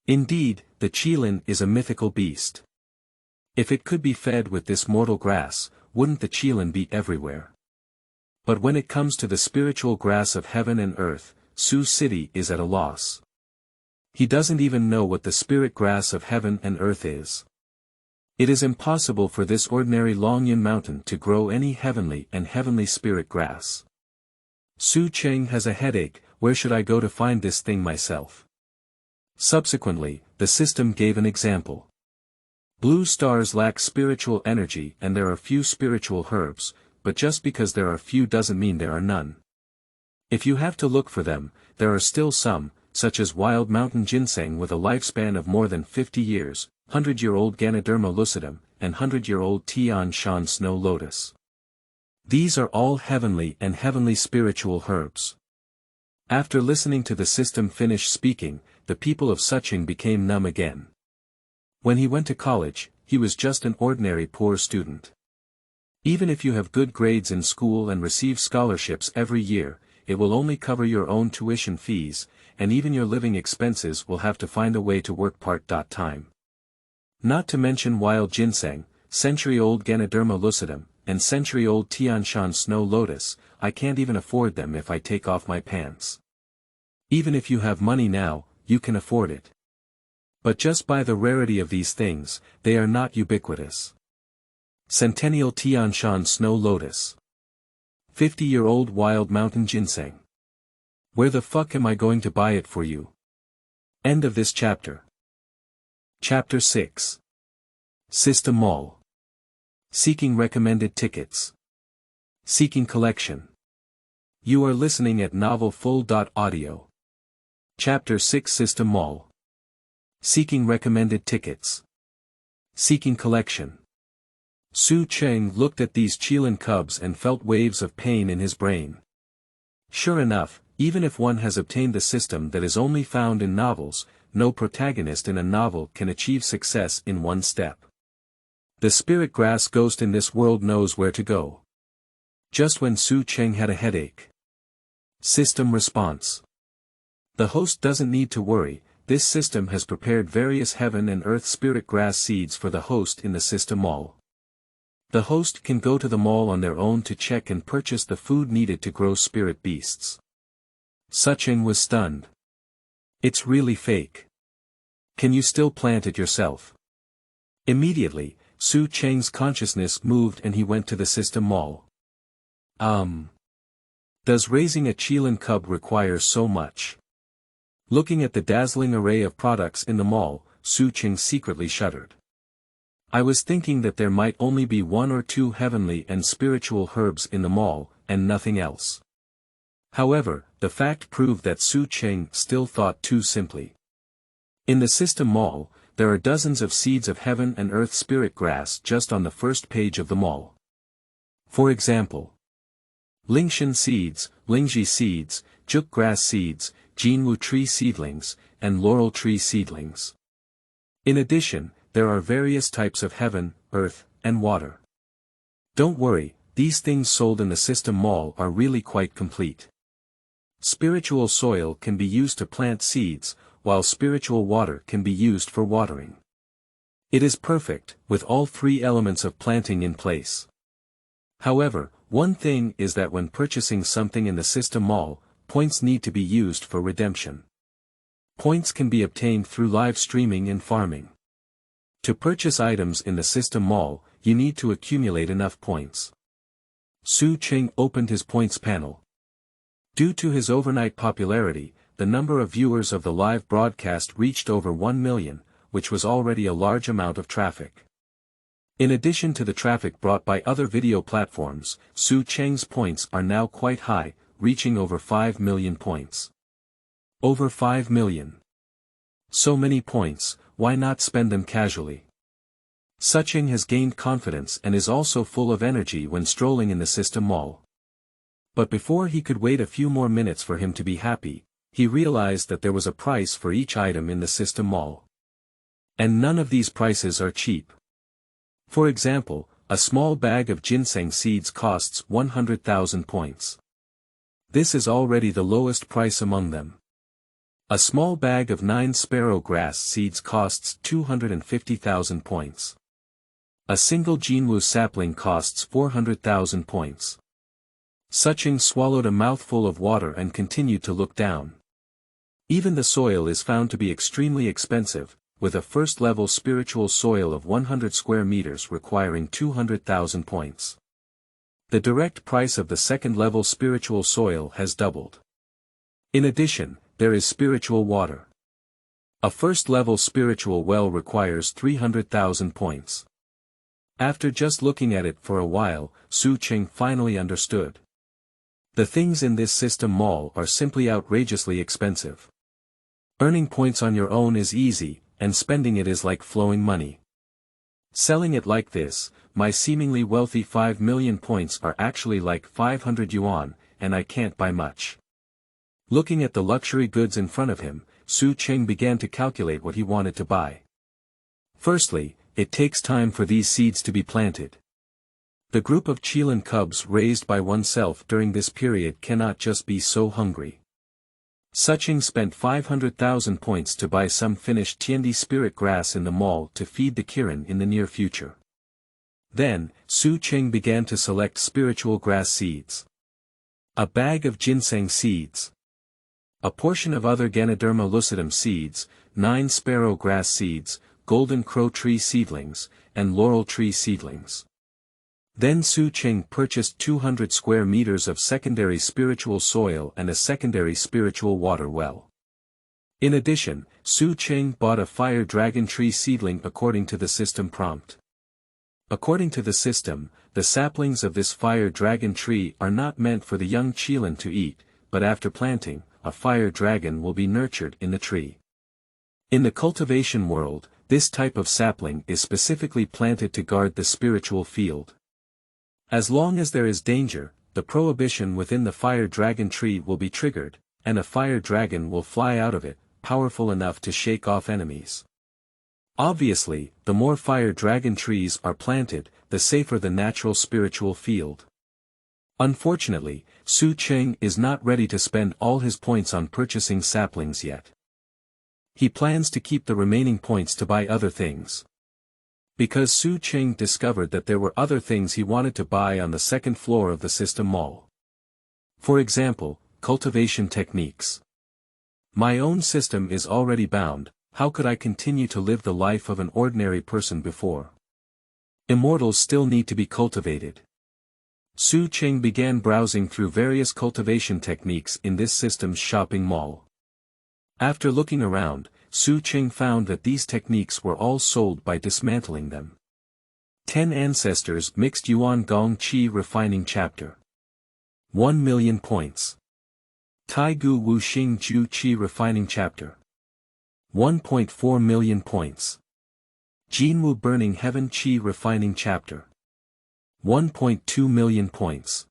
Indeed, the Qilin is a mythical beast. If it could be fed with this mortal grass, wouldn't the Qilin be everywhere? But when it comes to the spiritual grass of heaven and earth, Su City is at a loss. He doesn't even know what the spirit grass of heaven and earth is. It is impossible for this ordinary Longyan mountain to grow any heavenly and heavenly spirit grass. Su Cheng has a headache, where should I go to find this thing myself? Subsequently, the system gave an example. Blue stars lack spiritual energy and there are few spiritual herbs, but just because there are few doesn't mean there are none. If you have to look for them, there are still some, such as wild mountain ginseng with a lifespan of more than 50 years, 100-year-old Ganoderma lucidum, and 100-year-old Tian Shan snow lotus. These are all heavenly and heavenly spiritual herbs. After listening to the system finish speaking, the people of Sanqing became numb again. When he went to college, he was just an ordinary poor student. Even if you have good grades in school and receive scholarships every year, it will only cover your own tuition fees, and even your living expenses will have to find a way to work part-time. Not to mention wild ginseng, century-old Ganoderma lucidum, and century-old Tian Shan snow lotus, I can't even afford them if I take off my pants. Even if you have money now, you can afford it. But just by the rarity of these things, they are not ubiquitous. Centennial Tian Shan snow lotus. 50-year-old wild mountain ginseng. Where the fuck am I going to buy it for you? End of this chapter. Chapter 6. System Mall. Seeking recommended tickets. Seeking collection. You are listening at novelfull.audio. Chapter 6 System Mall. Seeking recommended tickets. Seeking collection. Su Cheng looked at these Qilin cubs and felt waves of pain in his brain. Sure enough, even if one has obtained the system that is only found in novels, no protagonist in a novel can achieve success in one step. The spirit grass ghost in this world knows where to go. Just when Su Cheng had a headache. System response. The host doesn't need to worry, this system has prepared various heaven and earth spirit grass seeds for the host in the system mall. The host can go to the mall on their own to check and purchase the food needed to grow spirit beasts. Sanqing was stunned. It's really fake. Can you still plant it yourself? Immediately, Su Cheng's consciousness moved and he went to the system mall. Does raising a Qilin cub require so much? Looking at the dazzling array of products in the mall, Su Cheng secretly shuddered. I was thinking that there might only be one or two heavenly and spiritual herbs in the mall, and nothing else. However, the fact proved that Su Cheng still thought too simply. In the system mall, there are dozens of seeds of heaven and earth spirit grass just on the first page of the mall. For example, Lingshan seeds, Lingji seeds, Juk grass seeds, Jinwu tree seedlings, and laurel tree seedlings. In addition, there are various types of heaven, earth, and water. Don't worry, these things sold in the system mall are really quite complete. Spiritual soil can be used to plant seeds, while spiritual water can be used for watering. It is perfect, with all three elements of planting in place. However, one thing is that when purchasing something in the system mall, points need to be used for redemption. Points can be obtained through live streaming and farming. To purchase items in the system mall, you need to accumulate enough points. Su Cheng opened his points panel. Due to his overnight popularity, the number of viewers of the live broadcast reached over 1 million, which was already a large amount of traffic. In addition to the traffic brought by other video platforms, Su Cheng's points are now quite high, reaching over 5 million points. Over 5 million. So many points, why not spend them casually? Sanqing has gained confidence and is also full of energy when strolling in the system mall. But before he could wait a few more minutes for him to be happy, he realized that there was a price for each item in the system mall. And none of these prices are cheap. For example, a small bag of ginseng seeds costs 100,000 points. This is already the lowest price among them. A small bag of 9 sparrow grass seeds costs 250,000 points. A single Jinwu sapling costs 400,000 points. Sanqing swallowed a mouthful of water and continued to look down. Even the soil is found to be extremely expensive, with a first-level spiritual soil of 100 square meters requiring 200,000 points. The direct price of the second-level spiritual soil has doubled. In addition, there is spiritual water. A first-level spiritual well requires 300,000 points. After just looking at it for a while, Sanqing finally understood. The things in this system mall are simply outrageously expensive. Earning points on your own is easy, and spending it is like flowing money. Selling it like this, my seemingly wealthy 5 million points are actually like 500 yuan, and I can't buy much. Looking at the luxury goods in front of him, Sanqing began to calculate what he wanted to buy. Firstly, it takes time for these seeds to be planted. The group of Qilin cubs raised by oneself during this period cannot just be so hungry. Sanqing spent 500,000 points to buy some finished Tiandi spirit grass in the mall to feed the Kirin in the near future. Then, Sanqing began to select spiritual grass seeds. A bag of ginseng seeds. A portion of other Ganoderma lucidum seeds, 9 sparrow grass seeds, golden crow tree seedlings, and laurel tree seedlings. Then Sanqing purchased 200 square meters of secondary spiritual soil and a secondary spiritual water well. In addition, Sanqing bought a fire dragon tree seedling according to the system prompt. According to the system, the saplings of this fire dragon tree are not meant for the young Qilin to eat, but after planting, a fire dragon will be nurtured in the tree. In the cultivation world, this type of sapling is specifically planted to guard the spiritual field. As long as there is danger, the prohibition within the fire dragon tree will be triggered, and a fire dragon will fly out of it, powerful enough to shake off enemies. Obviously, the more fire dragon trees are planted, the safer the natural spiritual field. Unfortunately, Sanqing is not ready to spend all his points on purchasing saplings yet. He plans to keep the remaining points to buy other things. Because Sanqing discovered that there were other things he wanted to buy on the second floor of the system mall. For example, cultivation techniques. My own system is already bound, how could I continue to live the life of an ordinary person before? Immortals still need to be cultivated. Sanqing began browsing through various cultivation techniques in this system's shopping mall. After looking around, Sanqing found that these techniques were all sold by dismantling them. 10 Ancestors Mixed Yuan Gong Qi Refining Chapter. 1 million points. Taigu Wu Xing Ju Qi Refining Chapter. 1.4 million points. Jinwu Burning Heaven Qi Refining Chapter. 1.2 million points.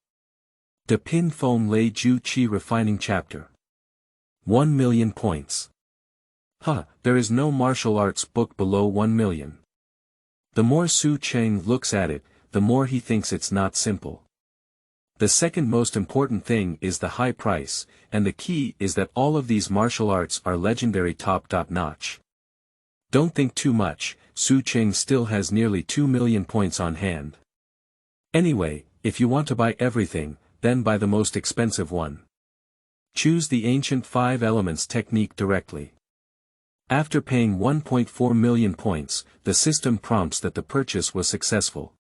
De Pin Foam Lei Ju Qi Refining Chapter. 1 million points. There is no martial arts book below 1 million. The more Sanqing looks at it, the more he thinks it's not simple. The second most important thing is the high price, and the key is that all of these martial arts are legendary top-notch. Don't think too much, Sanqing still has nearly 2 million points on hand. Anyway, if you want to buy everything, then buy the most expensive one. Choose the ancient 5 elements technique directly. After paying 1.4 million points, the system prompts that the purchase was successful.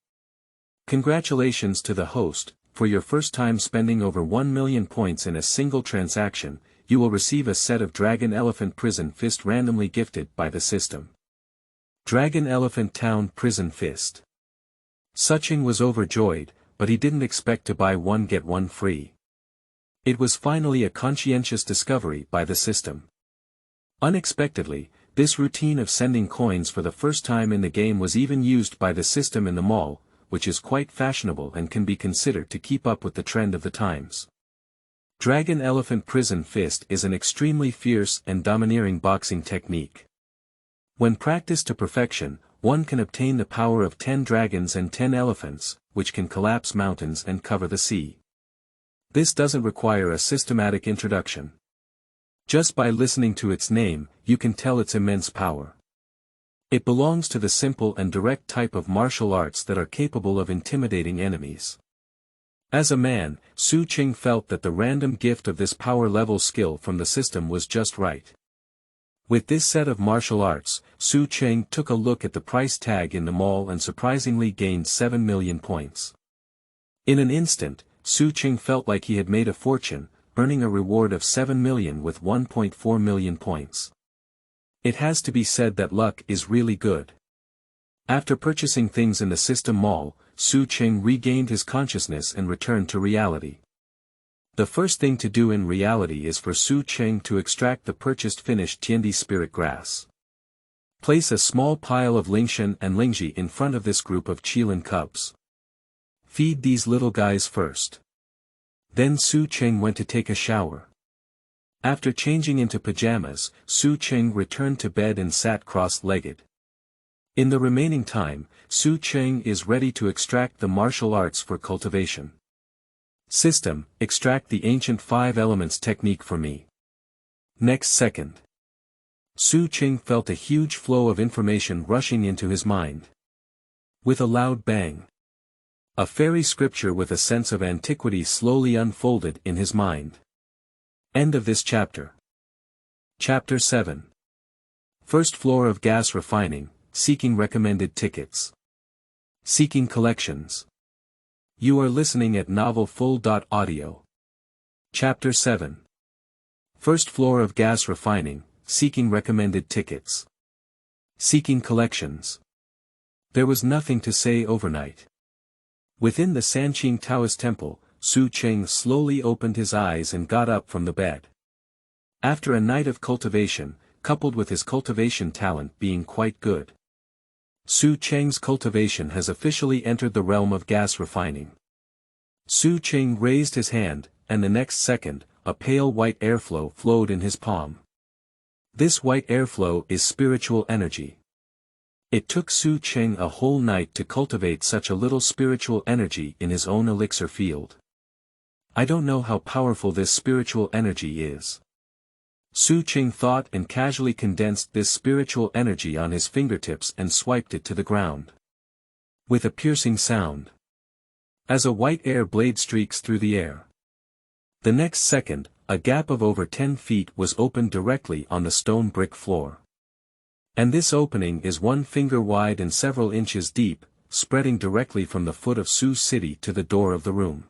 Congratulations to the host, for your first time spending over 1 million points in a single transaction, you will receive a set of Dragon Elephant Prison Fist randomly gifted by the system. Dragon Elephant Town Prison Fist. Sanqing was overjoyed, but he didn't expect to buy one get one free. It was finally a conscientious discovery by the system. Unexpectedly, this routine of sending coins for the first time in the game was even used by the system in the mall, which is quite fashionable and can be considered to keep up with the trend of the times. Dragon Elephant Prison Fist is an extremely fierce and domineering boxing technique. When practiced to perfection, one can obtain the power of 10 dragons and 10 elephants, which can collapse mountains and cover the sea. This doesn't require a systematic introduction. Just by listening to its name, you can tell its immense power. It belongs to the simple and direct type of martial arts that are capable of intimidating enemies. As a man, Sanqing felt that the random gift of this power-level skill from the system was just right. With this set of martial arts, Sanqing took a look at the price tag in the mall and surprisingly gained 7 million points. In an instant, Sanqing felt like he had made a fortune, earning a reward of 7 million with 1.4 million points. It has to be said that luck is really good. After purchasing things in the system mall, Sanqing regained his consciousness and returned to reality. The first thing to do in reality is for Sanqing to extract the purchased finished Tiandi spirit grass. Place a small pile of Lingshan and Lingji in front of this group of Qilin cubs. Feed these little guys first. Then Sanqing went to take a shower. After changing into pajamas, Sanqing returned to bed and sat cross-legged. In the remaining time, Sanqing is ready to extract the martial arts for cultivation. System, extract the ancient 5 elements technique for me. Next second. Sanqing felt a huge flow of information rushing into his mind. With a loud bang. A fairy scripture with a sense of antiquity slowly unfolded in his mind. End of this chapter. Chapter 7. First floor of gas refining, seeking recommended tickets. Seeking collections. You are listening at novelfull.audio. Chapter 7. First floor of gas refining, seeking recommended tickets. Seeking collections. There was nothing to say overnight. Within the Sanqing Taoist temple, Sanqing slowly opened his eyes and got up from the bed. After a night of cultivation, coupled with his cultivation talent being quite good, Sanqing's cultivation has officially entered the realm of gas refining. Sanqing raised his hand, and the next second, a pale white airflow flowed in his palm. This white airflow is spiritual energy. It took Sanqing a whole night to cultivate such a little spiritual energy in his own elixir field. I don't know how powerful this spiritual energy is. Sanqing thought and casually condensed this spiritual energy on his fingertips and swiped it to the ground. With a piercing sound. As a white air blade streaks through the air. The next second, a gap of over 10 feet was opened directly on the stone brick floor. And this opening is 1 finger wide and several inches deep, spreading directly from the foot of Su City to the door of the room.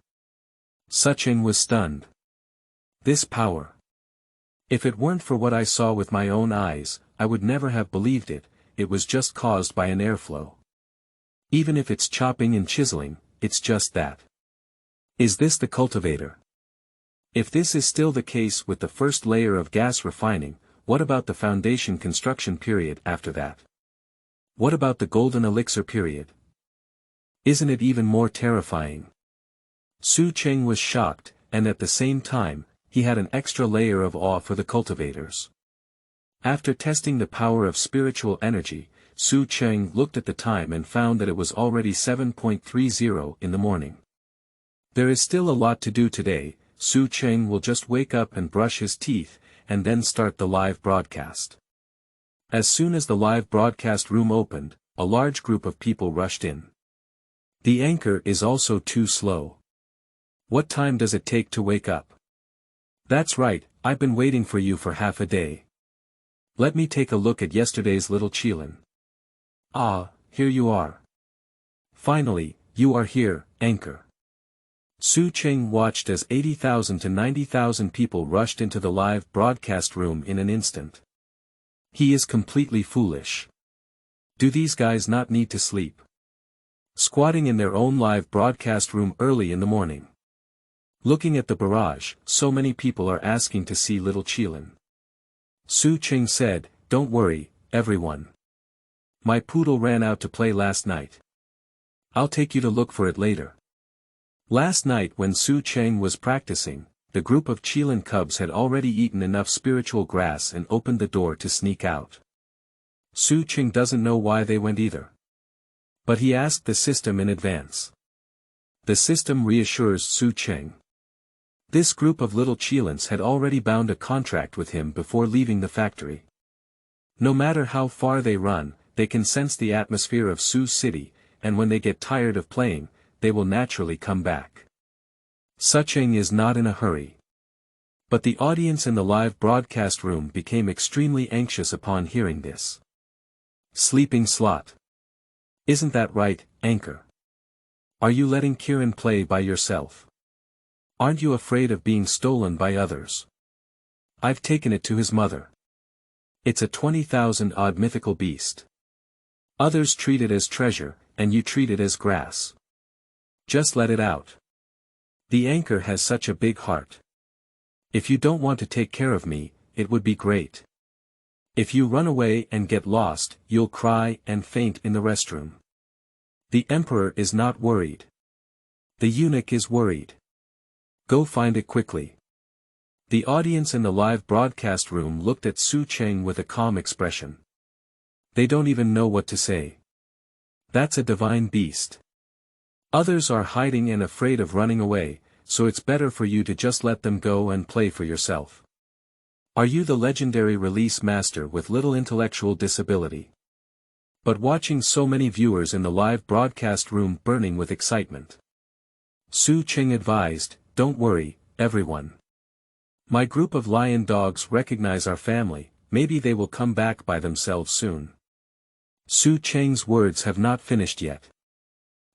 Sanqing was stunned. This power. If it weren't for what I saw with my own eyes, I would never have believed it. It was just caused by an airflow. Even if it's chopping and chiseling, it's just that. Is this the cultivator? If this is still the case with the first layer of gas refining, what about the foundation construction period after that? What about the golden elixir period? Isn't it even more terrifying? Sanqing was shocked, and at the same time, he had an extra layer of awe for the cultivators. After testing the power of spiritual energy, Sanqing looked at the time and found that it was already 7:30 in the morning. There is still a lot to do today. Sanqing will just wake up and brush his teeth, and then start the live broadcast. As soon as the live broadcast room opened, a large group of people rushed in. The anchor is also too slow. What time does it take to wake up? That's right, I've been waiting for you for half a day. Let me take a look at yesterday's little Qilin. Ah, here you are. Finally, you are here, anchor. Sanqing watched as 80,000 to 90,000 people rushed into the live broadcast room in an instant. He is completely foolish. Do these guys not need to sleep? Squatting in their own live broadcast room early in the morning. Looking at the barrage, so many people are asking to see little Qilin. Sanqing said, "Don't worry, everyone. My poodle ran out to play last night. I'll take you to look for it later." Last night when Sanqing was practicing, the group of Qilin cubs had already eaten enough spiritual grass and opened the door to sneak out. Sanqing doesn't know why they went either. But he asked the system in advance. The system reassures Sanqing. This group of little Qilins had already bound a contract with him before leaving the factory. No matter how far they run, they can sense the atmosphere of Su City, and when they get tired of playing, they will naturally come back. Sanqing is not in a hurry. But the audience in the live broadcast room became extremely anxious upon hearing this. Sleeping slot. Isn't that right, anchor? Are you letting Kirin play by yourself? Aren't you afraid of being stolen by others? I've taken it to his mother. It's a 20,000-odd mythical beast. Others treat it as treasure, and you treat it as grass. Just let it out. The anchor has such a big heart. If you don't want to take care of me, it would be great. If you run away and get lost, you'll cry and faint in the restroom. The emperor is not worried. The eunuch is worried. Go find it quickly. The audience in the live broadcast room looked at Su Cheng with a calm expression. They don't even know what to say. That's a divine beast. Others are hiding and afraid of running away, so it's better for you to just let them go and play for yourself. Are you the legendary release master with little intellectual disability? But watching so many viewers in the live broadcast room burning with excitement. Su Cheng advised, don't worry, everyone. My group of lion dogs recognize our family, maybe they will come back by themselves soon. Su Cheng's words have not finished yet.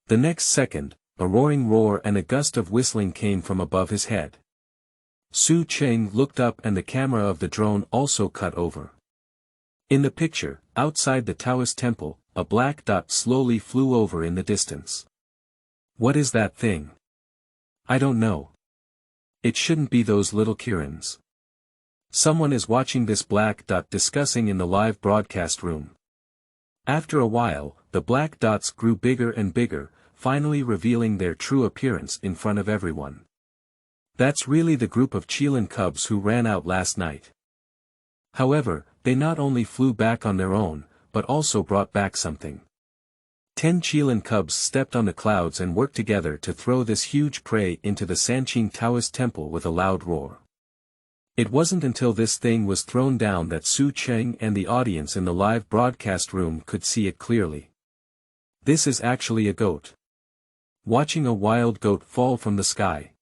The next second, a roaring roar and a gust of whistling came from above his head. Su Cheng looked up and the camera of the drone also cut over. In the picture, outside the Taoist temple, a black dot slowly flew over in the distance. What is that thing? I don't know. It shouldn't be those little Kirins. Someone is watching this black dot discussing in the live broadcast room. After a while, the black dots grew bigger and bigger, finally revealing their true appearance in front of everyone. That's really the group of Qilin cubs who ran out last night. However, they not only flew back on their own, but also brought back something. 10 Qilin cubs stepped on the clouds and worked together to throw this huge prey into the Sanqing Taoist temple with a loud roar. It wasn't until this thing was thrown down that Su Cheng and the audience in the live broadcast room could see it clearly. This is actually a goat. Watching a wild goat fall from the sky.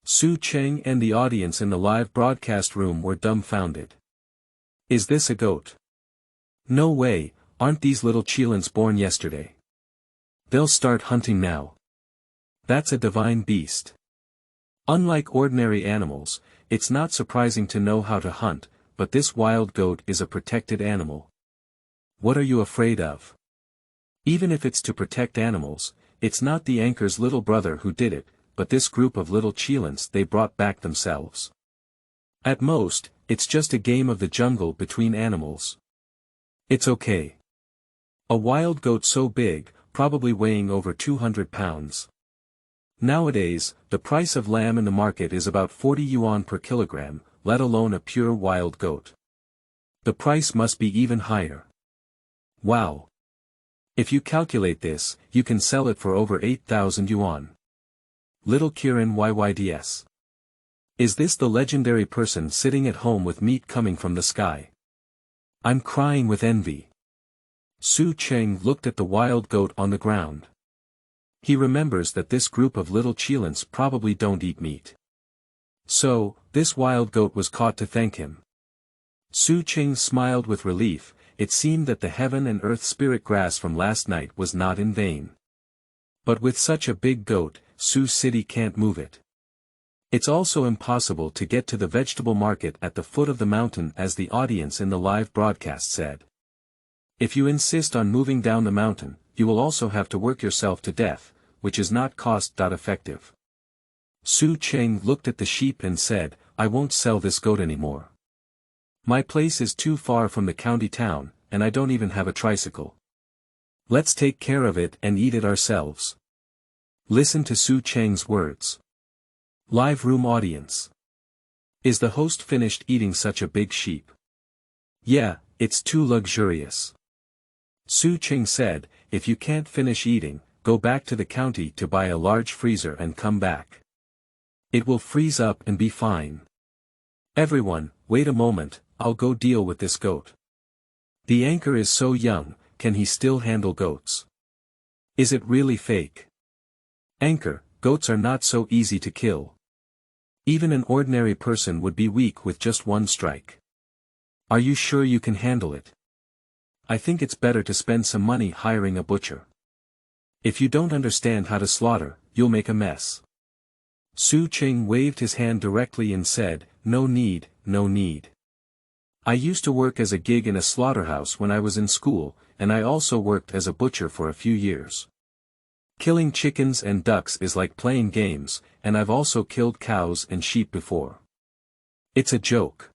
Su Cheng and the audience in the live broadcast room were dumbfounded. Is this a goat? No way, aren't these little Qilins born yesterday? They'll start hunting now. That's a divine beast. Unlike ordinary animals, it's not surprising to know how to hunt, but this wild goat is a protected animal. What are you afraid of? Even if it's to protect animals, it's not the anchor's little brother who did it, but this group of little Qilins they brought back themselves. At most, it's just a game of the jungle between animals. It's okay. A wild goat so big, probably weighing over 200 pounds. Nowadays, the price of lamb in the market is about 40 yuan per kilogram, let alone a pure wild goat. The price must be even higher. Wow. If you calculate this, you can sell it for over 8,000 yuan. Little Kirin YYDS. Is this the legendary person sitting at home with meat coming from the sky? I'm crying with envy. Su Cheng looked at the wild goat on the ground. He remembers that this group of little Qilins probably don't eat meat. So, this wild goat was caught to thank him. Su Cheng smiled with relief, it seemed that the heaven and earth spirit grass from last night was not in vain. But with such a big goat, Su City can't move it. It's also impossible to get to the vegetable market at the foot of the mountain as the audience in the live broadcast said. If you insist on moving down the mountain, you will also have to work yourself to death, which is not cost-effective. Su Cheng looked at the sheep and said, I won't sell this goat anymore. My place is too far from the county town, and I don't even have a tricycle. Let's take care of it and eat it ourselves. Listen to Su Cheng's words. Live room audience. Is the host finished eating such a big sheep? Yeah, it's too luxurious. Su Cheng said, if you can't finish eating, go back to the county to buy a large freezer and come back. It will freeze up and be fine. Everyone, wait a moment, I'll go deal with this goat. The anchor is so young, can he still handle goats? Is it really fake? Anchor, goats are not so easy to kill. Even an ordinary person would be weak with just one strike. Are you sure you can handle it? I think it's better to spend some money hiring a butcher. If you don't understand how to slaughter, you'll make a mess. Su Cheng waved his hand directly and said, no need, no need. I used to work as a gig in a slaughterhouse when I was in school, and I also worked as a butcher for a few years. Killing chickens and ducks is like playing games, and I've also killed cows and sheep before. It's a joke.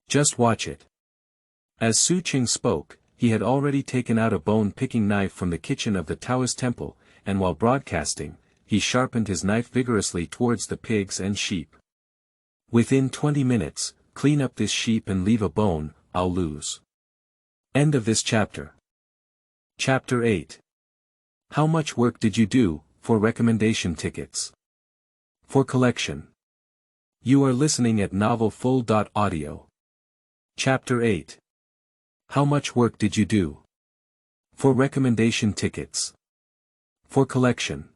Just watch it. As Sanqing spoke, he had already taken out a bone-picking knife from the kitchen of the Taoist temple, and while broadcasting, he sharpened his knife vigorously towards the pigs and sheep. Within 20 minutes, clean up this sheep and leave a bone, I'll lose. End of this chapter. Chapter 8. How much work did you do, for recommendation tickets? For collection. You are listening at novelfull.audio. Chapter 8. How much work did you do? For recommendation tickets. For collection.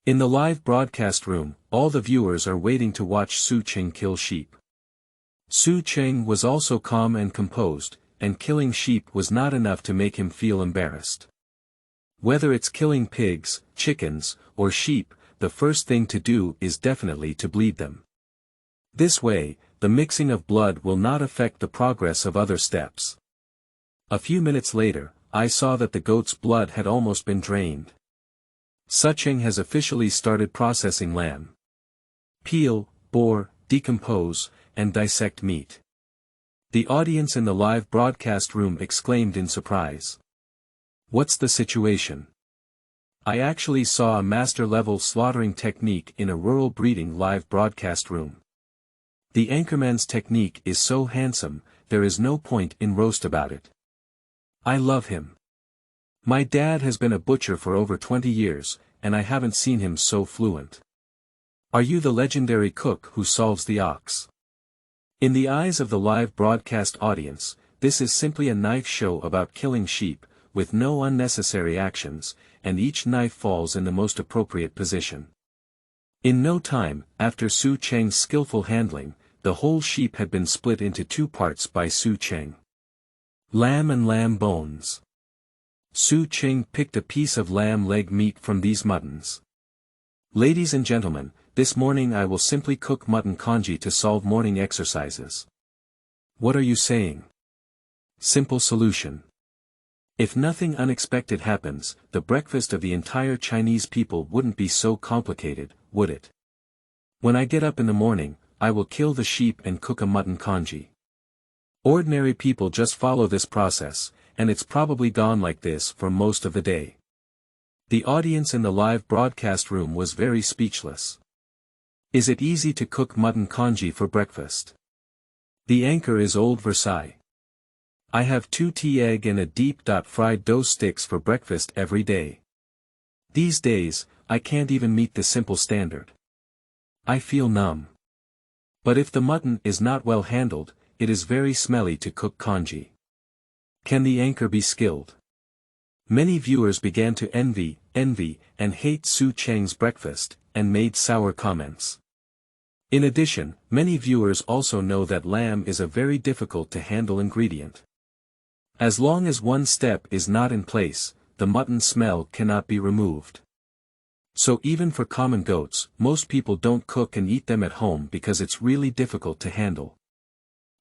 In the live broadcast room, all the viewers are waiting to watch Sanqing kill sheep. Sanqing was also calm and composed, and killing sheep was not enough to make him feel embarrassed. Whether it's killing pigs, chickens, or sheep, the first thing to do is definitely to bleed them. This way, the mixing of blood will not affect the progress of other steps. A few minutes later, I saw that the goat's blood had almost been drained. Sanqing has officially started processing lamb. Peel, bore, decompose, and dissect meat. The audience in the live broadcast room exclaimed in surprise. What's the situation? I actually saw a master-level slaughtering technique in a rural breeding live broadcast room. The anchorman's technique is so handsome, there is no point in roast about it. I love him. My dad has been a butcher for over 20 years, and I haven't seen him so fluent. Are you the legendary cook who solves the ox? In the eyes of the live broadcast audience, this is simply a knife show about killing sheep, with no unnecessary actions, and each knife falls in the most appropriate position. In no time, after Sanqing's skillful handling, the whole sheep had been split into 2 parts by Sanqing. Lamb and lamb bones. Sanqing picked a piece of lamb leg meat from these muttons. Ladies and gentlemen, this morning I will simply cook mutton congee to solve morning exercises. What are you saying? Simple solution. If nothing unexpected happens, the breakfast of the entire Chinese people wouldn't be so complicated, would it? When I get up in the morning, I will kill the sheep and cook a mutton congee. Ordinary people just follow this process, and it's probably gone like this for most of the day. The audience in the live broadcast room was very speechless. Is it easy to cook mutton congee for breakfast? The anchor is Old Versailles. I have 2 tea egg and a deep-fried dough sticks for breakfast every day. These days, I can't even meet the simple standard. I feel numb. But if the mutton is not well handled, it is very smelly to cook congee. Can the anchor be skilled? Many viewers began to envy, and hate Sanqing's breakfast, and made sour comments. In addition, many viewers also know that lamb is a very difficult to handle ingredient. As long as one step is not in place, the mutton smell cannot be removed. So even for common goats, most people don't cook and eat them at home because it's really difficult to handle.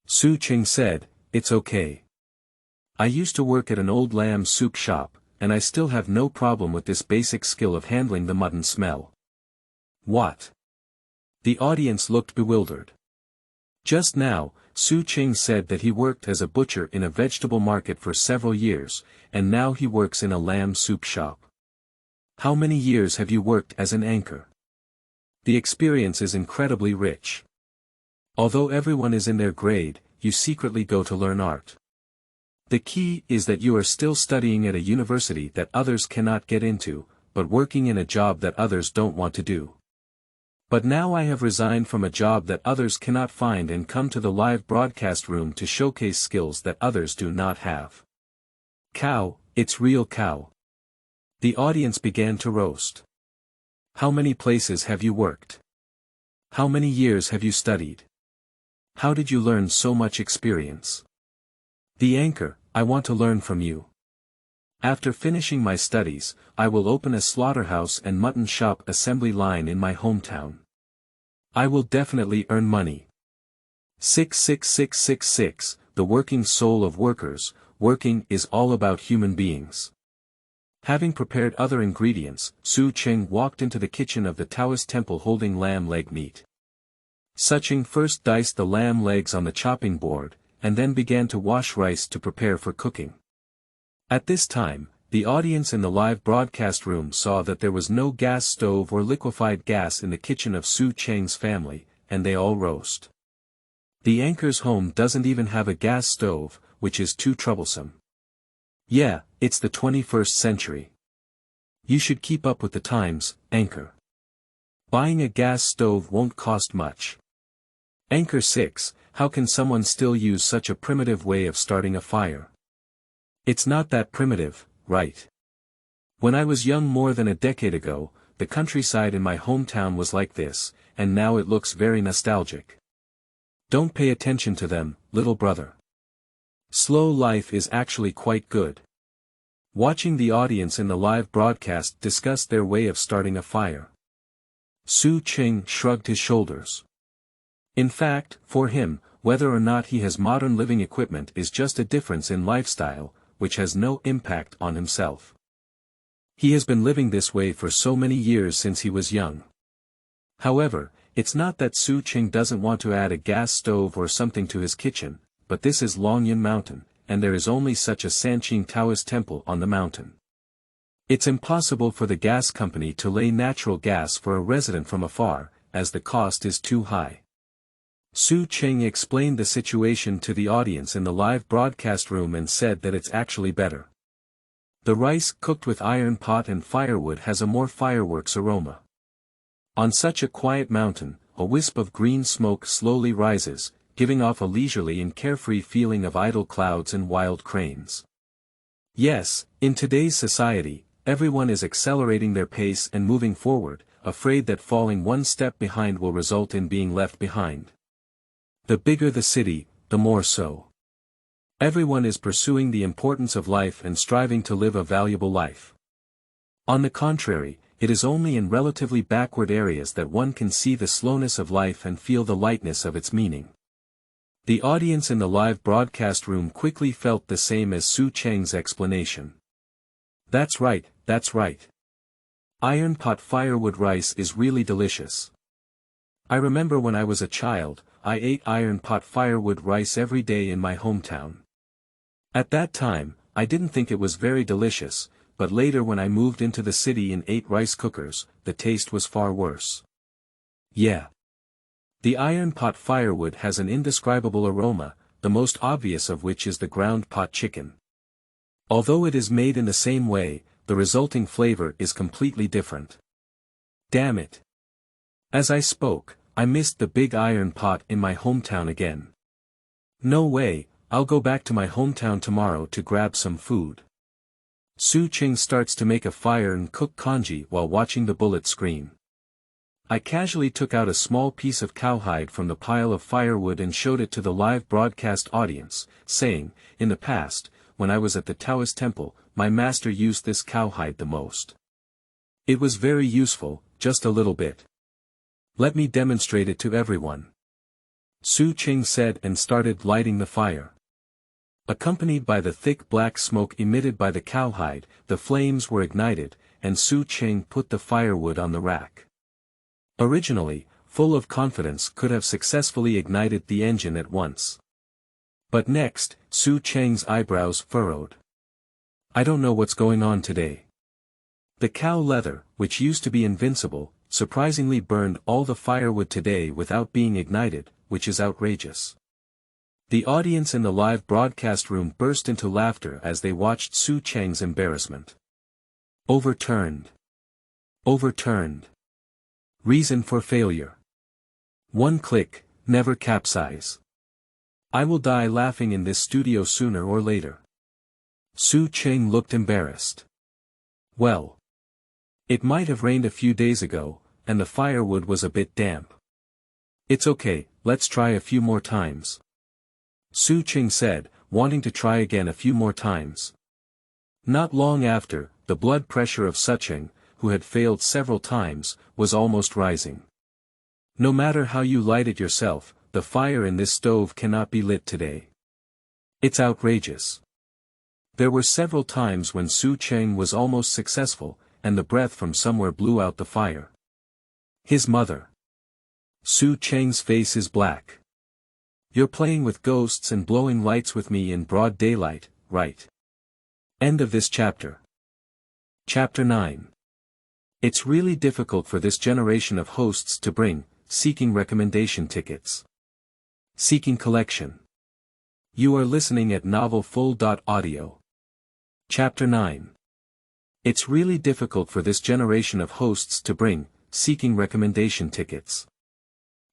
Sanqing said, "It's okay. I used to work at an old lamb soup shop, and I still have no problem with this basic skill of handling the mutton smell." What? The audience looked bewildered. Just now, Sanqing said that he worked as a butcher in a vegetable market for several years, and now he works in a lamb soup shop. How many years have you worked as an anchor? The experience is incredibly rich. Although everyone is in their grade, you secretly go to learn art. The key is that you are still studying at a university that others cannot get into, but working in a job that others don't want to do. But now I have resigned from a job that others cannot find and come to the live broadcast room to showcase skills that others do not have. Cow, it's real cow. The audience began to roast. How many places have you worked? How many years have you studied? How did you learn so much experience? The anchor, I want to learn from you. After finishing my studies, I will open a slaughterhouse and mutton shop assembly line in my hometown. I will definitely earn money. 66666, the working soul of workers, working is all about human beings. Having prepared other ingredients, Su Cheng walked into the kitchen of the Taoist temple holding lamb leg meat. Sanqing first diced the lamb legs on the chopping board, and then began to wash rice to prepare for cooking. At this time, the audience in the live broadcast room saw that there was no gas stove or liquefied gas in the kitchen of Su Cheng's family, and they all roast. The anchor's home doesn't even have a gas stove, which is too troublesome. Yeah, it's the 21st century. You should keep up with the times, anchor. Buying a gas stove won't cost much. Anchor 6, how can someone still use such a primitive way of starting a fire? It's not that primitive, right? When I was young more than a decade ago, the countryside in my hometown was like this, and now it looks very nostalgic. Don't pay attention to them, little brother. Slow life is actually quite good. Watching the audience in the live broadcast discuss their way of starting a fire. Su Cheng shrugged his shoulders. In fact, for him, whether or not he has modern living equipment is just a difference in lifestyle, which has no impact on himself. He has been living this way for so many years since he was young. However, it's not that Su Cheng doesn't want to add a gas stove or something to his kitchen, but this is Longyun Mountain, and there is only such a Sanqing Taoist temple on the mountain. It's impossible for the gas company to lay natural gas for a resident from afar, as the cost is too high. Su Cheng explained the situation to the audience in the live broadcast room and said that it's actually better. The rice cooked with iron pot and firewood has a more fireworks aroma. On such a quiet mountain, a wisp of green smoke slowly rises, giving off a leisurely and carefree feeling of idle clouds and wild cranes. Yes, in today's society, everyone is accelerating their pace and moving forward, afraid that falling one step behind will result in being left behind. The bigger the city, the more so. Everyone is pursuing the importance of life and striving to live a valuable life. On the contrary, it is only in relatively backward areas that one can see the slowness of life and feel the lightness of its meaning. The audience in the live broadcast room quickly felt the same as Su Cheng's explanation. That's right, that's right. Iron pot firewood rice is really delicious. I remember when I was a child, I ate iron pot firewood rice every day in my hometown. At that time, I didn't think it was very delicious, but later when I moved into the city and ate rice cookers, the taste was far worse. Yeah. The iron pot firewood has an indescribable aroma, the most obvious of which is the ground pot chicken. Although it is made in the same way, the resulting flavor is completely different. Damn it. As I spoke, I missed the big iron pot in my hometown again. No way, I'll go back to my hometown tomorrow to grab some food. Su Cheng starts to make a fire and cook congee while watching the bullet scream. I casually took out a small piece of cowhide from the pile of firewood and showed it to the live broadcast audience, saying, in the past, when I was at the Taoist temple, my master used this cowhide the most. It was very useful, just a little bit. Let me demonstrate it to everyone. Su Cheng said and started lighting the fire. Accompanied by the thick black smoke emitted by the cowhide, the flames were ignited, and Su Cheng put the firewood on the rack. Originally, full of confidence, could have successfully ignited the engine at once. But next, Su Cheng's eyebrows furrowed. I don't know what's going on today. The cow leather, which used to be invincible, surprisingly burned all the firewood today without being ignited, which is outrageous. The audience in the live broadcast room burst into laughter as they watched Su Cheng's embarrassment. Overturned. Overturned. Reason for failure. One click, never capsize. I will die laughing in this studio sooner or later. Su Cheng looked embarrassed. Well. It might have rained a few days ago, and the firewood was a bit damp. It's okay, let's try a few more times. Su Cheng said, wanting to try again a few more times. Not long after, the blood pressure of Su Cheng, who had failed several times, was almost rising. No matter how you light it yourself, the fire in this stove cannot be lit today. It's outrageous. There were several times when Su Cheng was almost successful, and the breath from somewhere blew out the fire. His mother. Su Cheng's face is black. You're playing with ghosts and blowing lights with me in broad daylight, right? End of this chapter. Chapter 9. It's really difficult for this generation of hosts to bring, seeking recommendation tickets. Seeking collection. You are listening at novelfull.audio. Chapter 9. It's really difficult for this generation of hosts to bring, seeking recommendation tickets.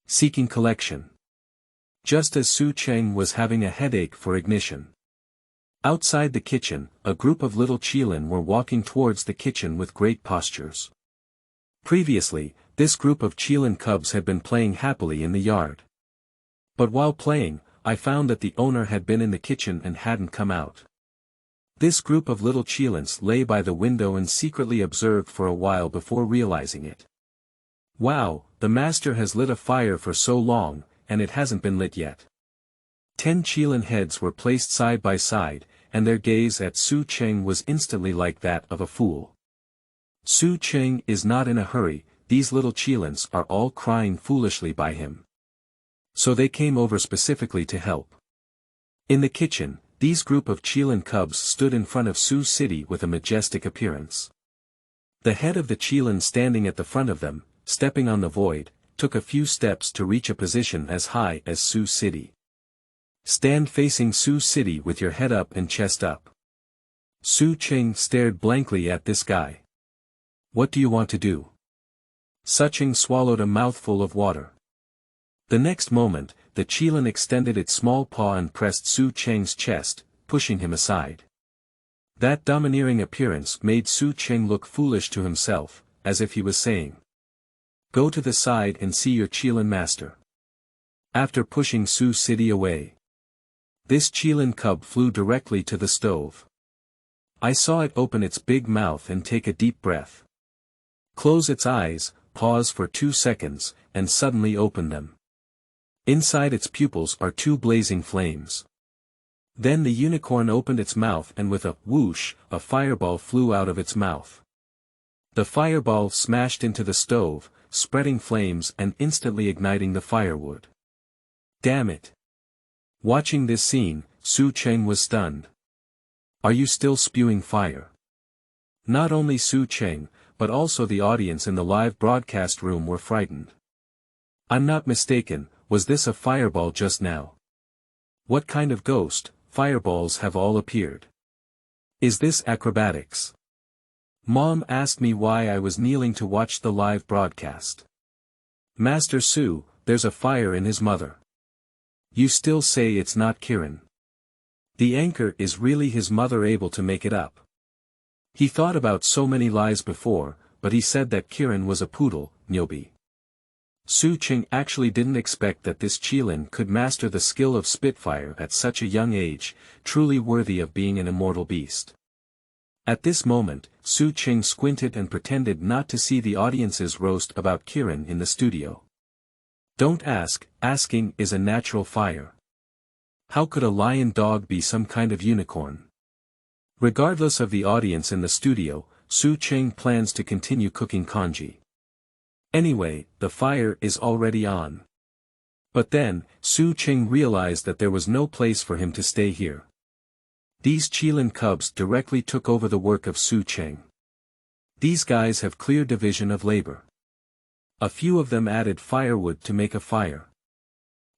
Seeking collection. Just as Su Cheng was having a headache for ignition. Outside the kitchen, a group of little Qilin were walking towards the kitchen with great postures. Previously, this group of Qilin cubs had been playing happily in the yard. But while playing, I found that the owner had been in the kitchen and hadn't come out. This group of little Qilins lay by the window and secretly observed for a while before realizing it. Wow, the master has lit a fire for so long, and it hasn't been lit yet. 10 Qilin heads were placed side by side, and their gaze at Su Cheng was instantly like that of a fool. Su Cheng is not in a hurry, these little Qilins are all crying foolishly by him. So they came over specifically to help. In the kitchen, these group of Qilin cubs stood in front of Su's city with a majestic appearance. The head of the Qilin standing at the front of them, stepping on the void, took a few steps to reach a position as high as Su's city. Stand facing Su's city with your head up and chest up. Su Cheng stared blankly at this guy. What do you want to do? Su Cheng swallowed a mouthful of water. The next moment, the Qilin extended its small paw and pressed Su Cheng's chest, pushing him aside. That domineering appearance made Su Cheng look foolish to himself, as if he was saying, "Go to the side and see your Qilin master." After pushing Su's city away, this Qilin cub flew directly to the stove. I saw it open its big mouth and take a deep breath. Close its eyes, pause for 2 seconds, and suddenly open them. Inside its pupils are 2 blazing flames. Then the unicorn opened its mouth and with a whoosh, a fireball flew out of its mouth. The fireball smashed into the stove, spreading flames and instantly igniting the firewood. Damn it! Watching this scene, Su Cheng was stunned. Are you still spewing fire? Not only Su Cheng, but also the audience in the live broadcast room were frightened. I'm not mistaken, was this a fireball just now? What kind of ghost, fireballs have all appeared? Is this acrobatics? Mom asked me why I was kneeling to watch the live broadcast. Master Su, there's a fire in his mother. You still say it's not Kirin. The anchor is really his mother, able to make it up. He thought about so many lies before, but he said that Kirin was a poodle, Nyobi. Su Cheng actually didn't expect that this Qilin could master the skill of Spitfire at such a young age, truly worthy of being an immortal beast. At this moment, Su Cheng squinted and pretended not to see the audience's roast about Kirin in the studio. Don't ask, asking is a natural fire. How could a lion dog be some kind of unicorn? Regardless of the audience in the studio, Su Cheng plans to continue cooking congee. Anyway, the fire is already on. But then, Su Cheng realized that there was no place for him to stay here. These Qilin cubs directly took over the work of Su Cheng. These guys have clear division of labor. A few of them added firewood to make a fire.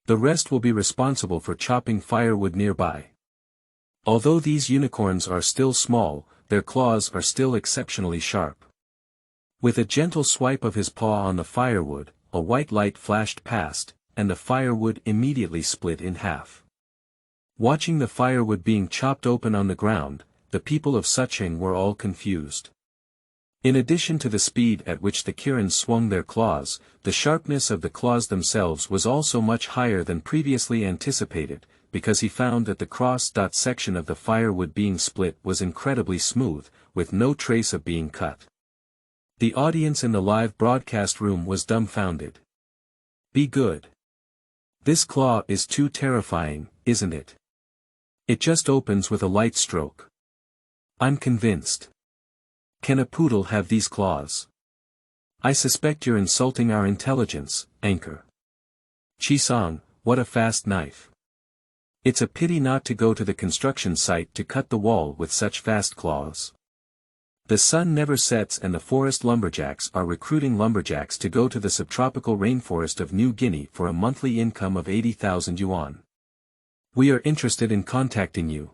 The rest will be responsible for chopping firewood nearby. Although these unicorns are still small, their claws are still exceptionally sharp. With a gentle swipe of his paw on the firewood, a white light flashed past, and the firewood immediately split in half. Watching the firewood being chopped open on the ground, the people of Sanqing were all confused. In addition to the speed at which the Kirin swung their claws, the sharpness of the claws themselves was also much higher than previously anticipated, because he found that the cross-dot section of the firewood being split was incredibly smooth, with no trace of being cut. The audience in the live broadcast room was dumbfounded. Be good. This claw is too terrifying, isn't it? It just opens with a light stroke. I'm convinced. Can a poodle have these claws? I suspect you're insulting our intelligence, Anchor. Chisong, what a fast knife. It's a pity not to go to the construction site to cut the wall with such fast claws. The sun never sets and the forest lumberjacks are recruiting lumberjacks to go to the subtropical rainforest of New Guinea for a monthly income of 80,000 yuan. We are interested in contacting you.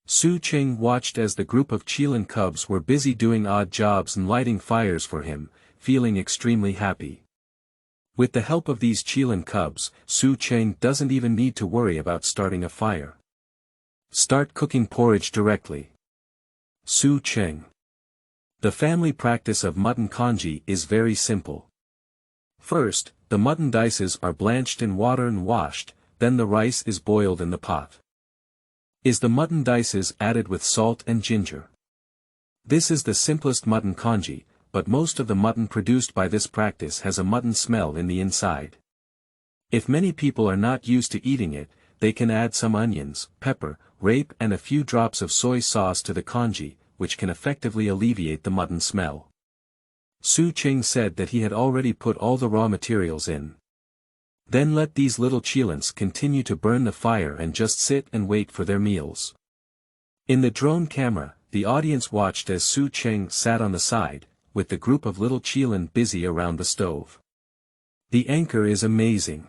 Su Qing watched as the group of Qilin cubs were busy doing odd jobs and lighting fires for him, feeling extremely happy. With the help of these Qilin cubs, Su Qing doesn't even need to worry about starting a fire. Start cooking porridge directly. Su Qing. The family practice of mutton congee is very simple. First, the mutton dices are blanched in water and washed, then the rice is boiled in the pot. Is the mutton dices added with salt and ginger. This is the simplest mutton congee, but most of the mutton produced by this practice has a mutton smell in the inside. If many people are not used to eating it, they can add some onions, pepper, rape and a few drops of soy sauce to the congee, which can effectively alleviate the mutton smell. Su Qing said that he had already put all the raw materials in. Then let these little Qilins continue to burn the fire and just sit and wait for their meals. In the drone camera, the audience watched as Su Qing sat on the side, with the group of little Qilin busy around the stove. The anchor is amazing.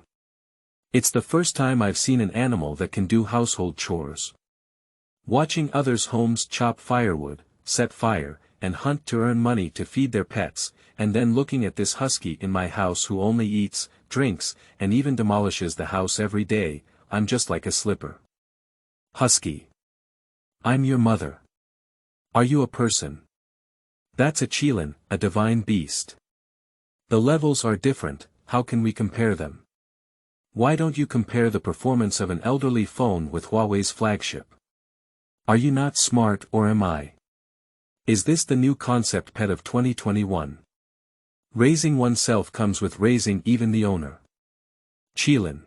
It's the first time I've seen an animal that can do household chores. Watching others' homes chop firewood, set fire, and hunt to earn money to feed their pets, and then looking at this husky in my house who only eats, drinks, and even demolishes the house every day, I'm just like a slipper. Husky. I'm your mother. Are you a person? That's a Qilin, a divine beast. The levels are different, how can we compare them? Why don't you compare the performance of an elderly phone with Huawei's flagship? Are you not smart or am I? Is this the new concept pet of 2021? Raising oneself comes with raising even the owner. Qilin.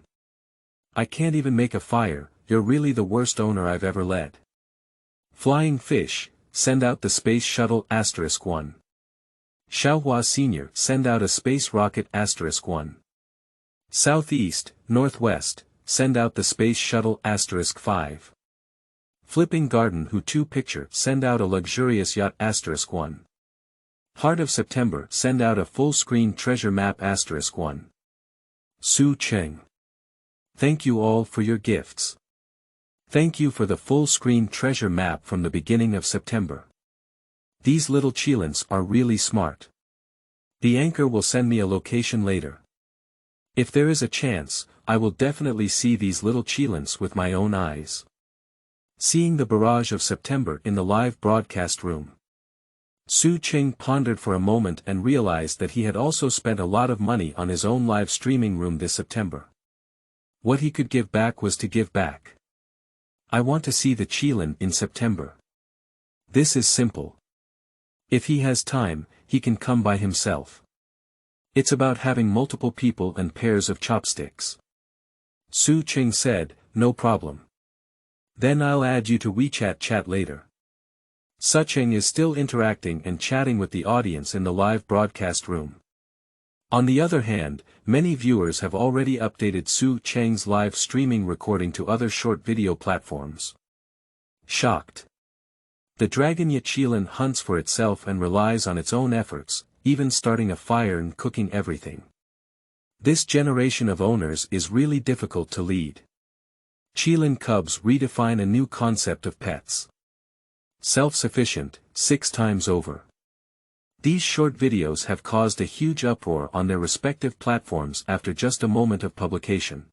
I can't even make a fire, you're really the worst owner I've ever led. Flying fish, send out the space shuttle *1. Xiaohua Sr. send out a space rocket *1. Southeast, northwest, send out the space shuttle *5. Flipping Garden Who 2 picture send out a luxurious yacht *1. Heart of September send out a full-screen treasure map *1. Su Qing. Thank you all for your gifts. Thank you for the full-screen treasure map from the beginning of September. These little Qilins are really smart. The anchor will send me a location later. If there is a chance, I will definitely see these little Qilins with my own eyes. Seeing the barrage of September in the live broadcast room. Su Qing pondered for a moment and realized that he had also spent a lot of money on his own live streaming room this September. What he could give back was to give back. I want to see the Qilin in September. This is simple. If he has time, he can come by himself. It's about having multiple people and pairs of chopsticks. Su Qing said, no problem. Then I'll add you to WeChat chat later. Su Qing is still interacting and chatting with the audience in the live broadcast room. On the other hand, many viewers have already updated Su Qing's live streaming recording to other short video platforms. Shocked. The Dragonya Qilin hunts for itself and relies on its own efforts, even starting a fire and cooking everything. This generation of owners is really difficult to lead. Qilin cubs redefine a new concept of pets. Self-sufficient, 6 times over. These short videos have caused a huge uproar on their respective platforms after just a moment of publication.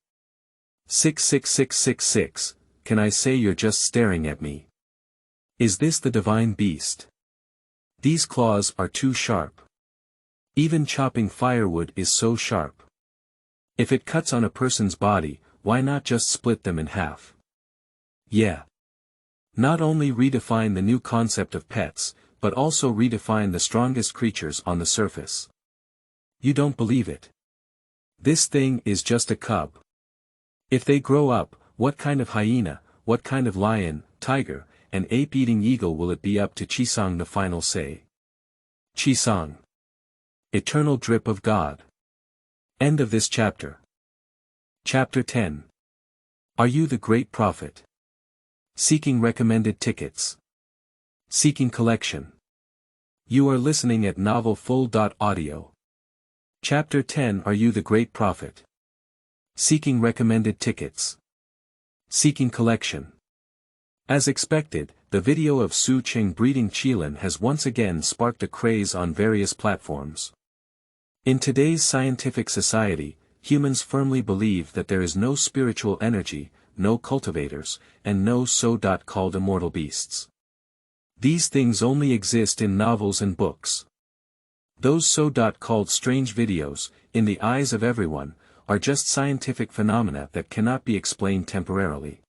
66666, can I say you're just staring at me? Is this the divine beast? These claws are too sharp. Even chopping firewood is so sharp. If it cuts on a person's body, why not just split them in half? Yeah. Not only redefine the new concept of pets, but also redefine the strongest creatures on the surface. You don't believe it. This thing is just a cub. If they grow up, what kind of hyena, what kind of lion, tiger, and ape-eating eagle will it be? Up to Qisong the final say. Qisong. Eternal drip of God. End of this chapter. Chapter 10. Are you the great prophet? Seeking recommended tickets. Seeking collection. You are listening at novelfull.audio. Chapter 10. Are you the great prophet? Seeking recommended tickets. Seeking collection. As expected, the video of Sanqing breeding Qilin has once again sparked a craze on various platforms. In today's scientific society, humans firmly believe that there is no spiritual energy, no cultivators, and no so-called immortal beasts. These things only exist in novels and books. Those so-called strange videos, in the eyes of everyone, are just scientific phenomena that cannot be explained temporarily.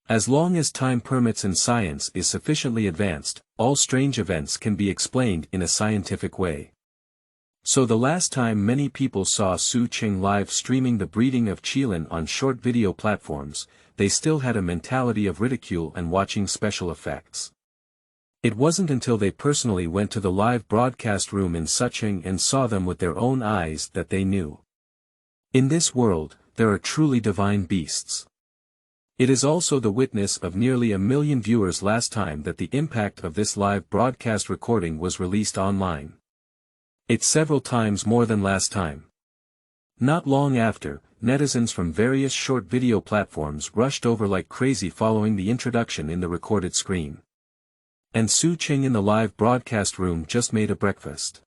As long as time permits and science is sufficiently advanced, all strange events can be explained in a scientific way. So the last time many people saw Sanqing live streaming the breeding of Qilin on short video platforms, they still had a mentality of ridicule and watching special effects. It wasn't until they personally went to the live broadcast room in Sanqing and saw them with their own eyes that they knew. In this world, there are truly divine beasts. It is also the witness of nearly 1 million viewers last time that the impact of this live broadcast recording was released online. It's several times more than last time. Not long after, netizens from various short video platforms rushed over like crazy following the introduction in the recorded screen. And Sanqing in the live broadcast room just made a breakfast.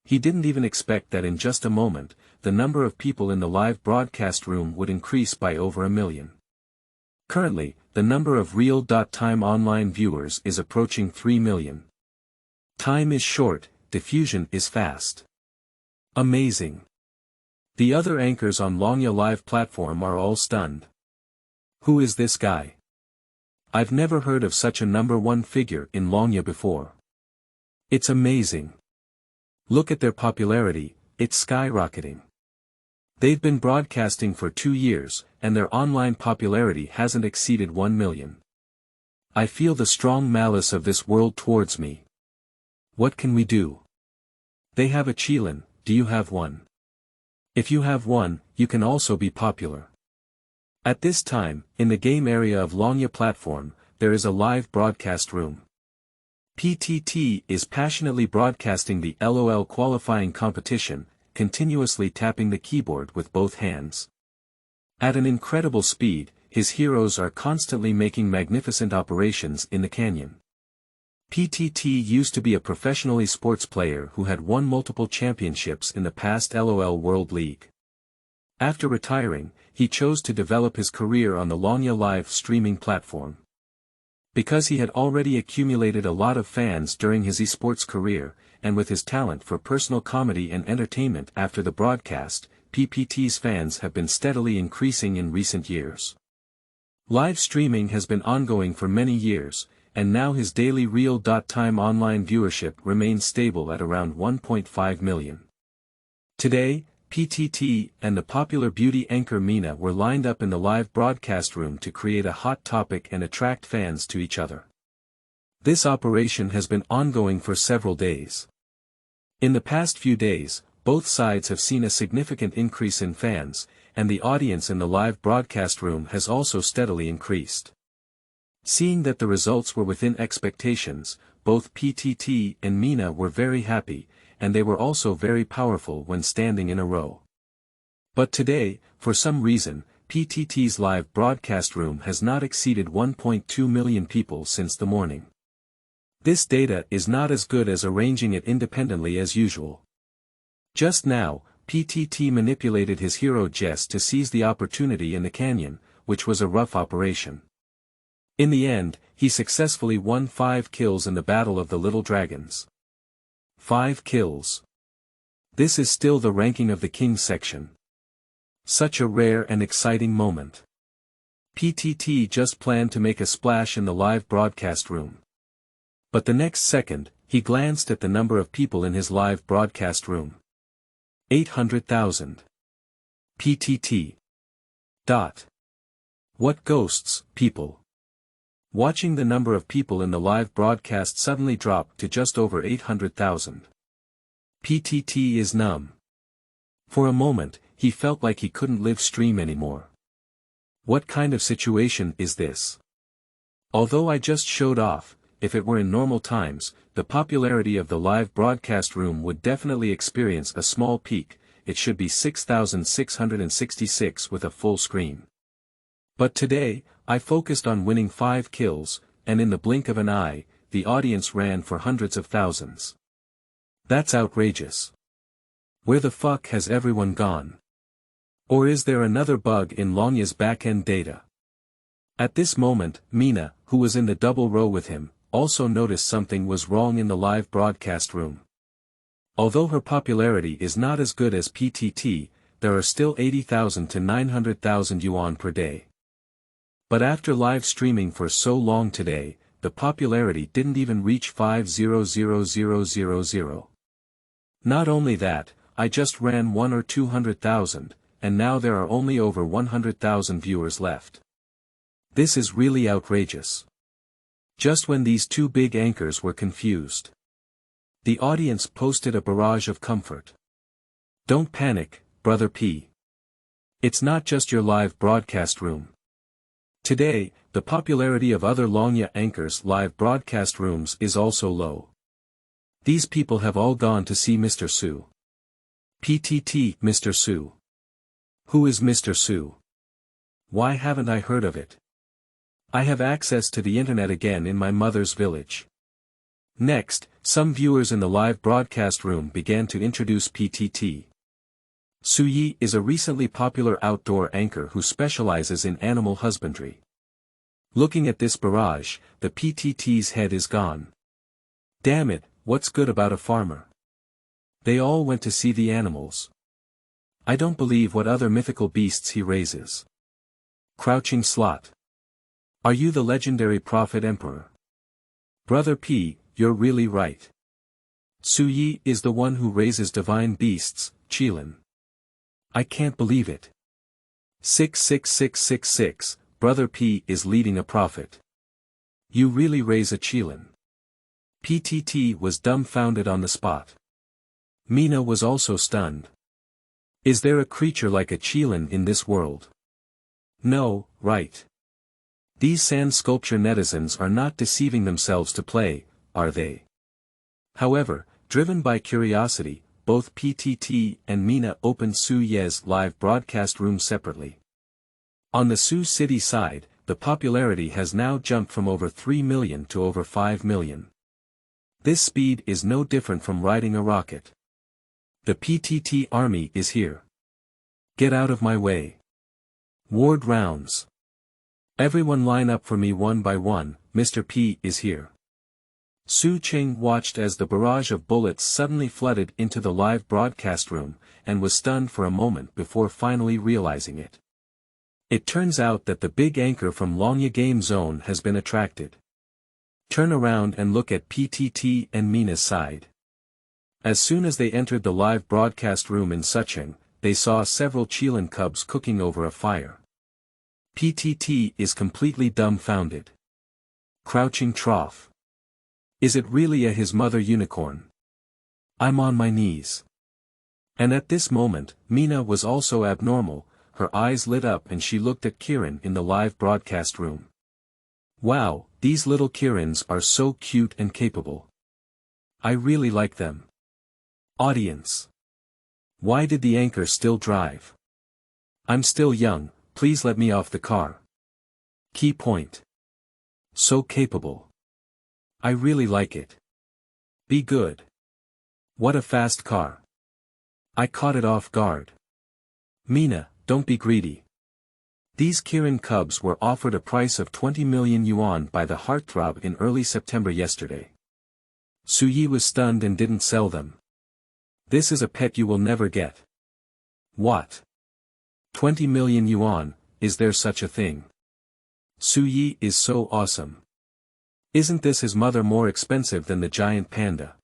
He didn't even expect that in just a moment, the number of people in the live broadcast room would increase by over 1 million. Currently, the number of real-time online viewers is approaching 3 million. Time is short, diffusion is fast. Amazing. The other anchors on Longya Live platform are all stunned. Who is this guy? I've never heard of such a number one figure in Longya before. It's amazing. Look at their popularity, it's skyrocketing. They've been broadcasting for 2 years, and their online popularity hasn't exceeded 1 million. I feel the strong malice of this world towards me. What can we do? They have a Qilin, do you have one? If you have one, you can also be popular. At this time, in the game area of Longya platform, there is a live broadcast room. PTT is passionately broadcasting the LOL qualifying competition, continuously tapping the keyboard with both hands. At an incredible speed, his heroes are constantly making magnificent operations in the canyon. PTT used to be a professionally sports player who had won multiple championships in the past LOL World League. After retiring, he chose to develop his career on the Longya live streaming platform. Because he had already accumulated a lot of fans during his esports career, and with his talent for personal comedy and entertainment after the broadcast, PPT's fans have been steadily increasing in recent years. Live streaming has been ongoing for many years, and now his daily real-time online viewership remains stable at around 1.5 million. Today, PTT and the popular beauty anchor Mina were lined up in the live broadcast room to create a hot topic and attract fans to each other. This operation has been ongoing for several days. In the past few days, both sides have seen a significant increase in fans, and the audience in the live broadcast room has also steadily increased. Seeing that the results were within expectations, both PTT and Mina were very happy, and they were also very powerful when standing in a row. But today, for some reason, PTT's live broadcast room has not exceeded 1.2 million people since the morning. This data is not as good as arranging it independently as usual. Just now, PTT manipulated his hero Jess to seize the opportunity in the canyon, which was a rough operation. In the end, he successfully won 5 kills in the Battle of the Little Dragons. 5 kills. This is still the ranking of the King section. Such a rare and exciting moment. PTT just planned to make a splash in the live broadcast room. But the next second, he glanced at the number of people in his live broadcast room. 800,000. PTT. What ghosts, people? Watching the number of people in the live broadcast suddenly dropped to just over 800,000. PTT is numb. For a moment, he felt like he couldn't live stream anymore. What kind of situation is this? Although I just showed off, if it were in normal times, the popularity of the live broadcast room would definitely experience a small peak. It should be 6,666 with a full screen. But today, I focused on winning 5 kills, and in the blink of an eye, the audience ran for hundreds of thousands. That's outrageous. Where the fuck has everyone gone? Or is there another bug in Longya's back-end data? At this moment, Mina, who was in the double row with him, also noticed something was wrong in the live broadcast room. Although her popularity is not as good as PTT, there are still 80,000 to 900,000 yuan per day. But after live streaming for so long today, the popularity didn't even reach 500,000. Not only that, I just ran 1 or 200,000, and now there are only over 100,000 viewers left. This is really outrageous. Just when these two big anchors were confused, the audience posted a barrage of comfort. Don't panic, Brother P. It's not just your live broadcast room. Today, the popularity of other Longya anchors' live broadcast rooms is also low. These people have all gone to see Mr. Su. PTT, Mr. Su. Who is Mr. Su? Why haven't I heard of it? I have access to the internet again in my mother's village. Next, some viewers in the live broadcast room began to introduce PTT. Su Yi is a recently popular outdoor anchor who specializes in animal husbandry. Looking at this barrage, the PTT's head is gone. Damn it, what's good about a farmer? They all went to see the animals. I don't believe what other mythical beasts he raises. Crouching Slot. Are you the legendary prophet emperor? Brother P, you're really right. Su Yi is the one who raises divine beasts, Qilin. I can't believe it. 66666, Brother P is leading a prophet. You really raise a Qilin. PTT was dumbfounded on the spot. Mina was also stunned. Is there a creature like a Qilin in this world? No, right. These sand sculpture netizens are not deceiving themselves to play, are they? However, driven by curiosity, both PTT and Mina opened Su Ye's live broadcast room separately. On the Sioux City side, the popularity has now jumped from over 3 million to over 5 million. This speed is no different from riding a rocket. The PTT army is here. Get out of my way. Ward rounds. Everyone line up for me one by one, Mr. P is here. Su Qing watched as the barrage of bullets suddenly flooded into the live broadcast room, and was stunned for a moment before finally realizing it. It turns out that the big anchor from Longya Game Zone has been attracted. Turn around and look at PTT and Mina's side. As soon as they entered the live broadcast room in Sanqing, they saw several Qilin cubs cooking over a fire. PTT is completely dumbfounded. Crouching Trough. Is it really his mother unicorn? I'm on my knees. And at this moment, Mina was also abnormal, her eyes lit up and she looked at Kirin in the live broadcast room. Wow, these little Kirins are so cute and capable. I really like them. Audience. Why did the anchor still drive? I'm still young, please let me off the car. Key point. So capable. I really like it. Be good. What a fast car. I caught it off guard. Mina, don't be greedy. These Kirin cubs were offered a price of 20 million yuan by the heartthrob in early September yesterday. Su Yi was stunned and didn't sell them. This is a pet you will never get. What? 20 million yuan, is there such a thing? Su Yi is so awesome. Isn't this his mother more expensive than the giant panda?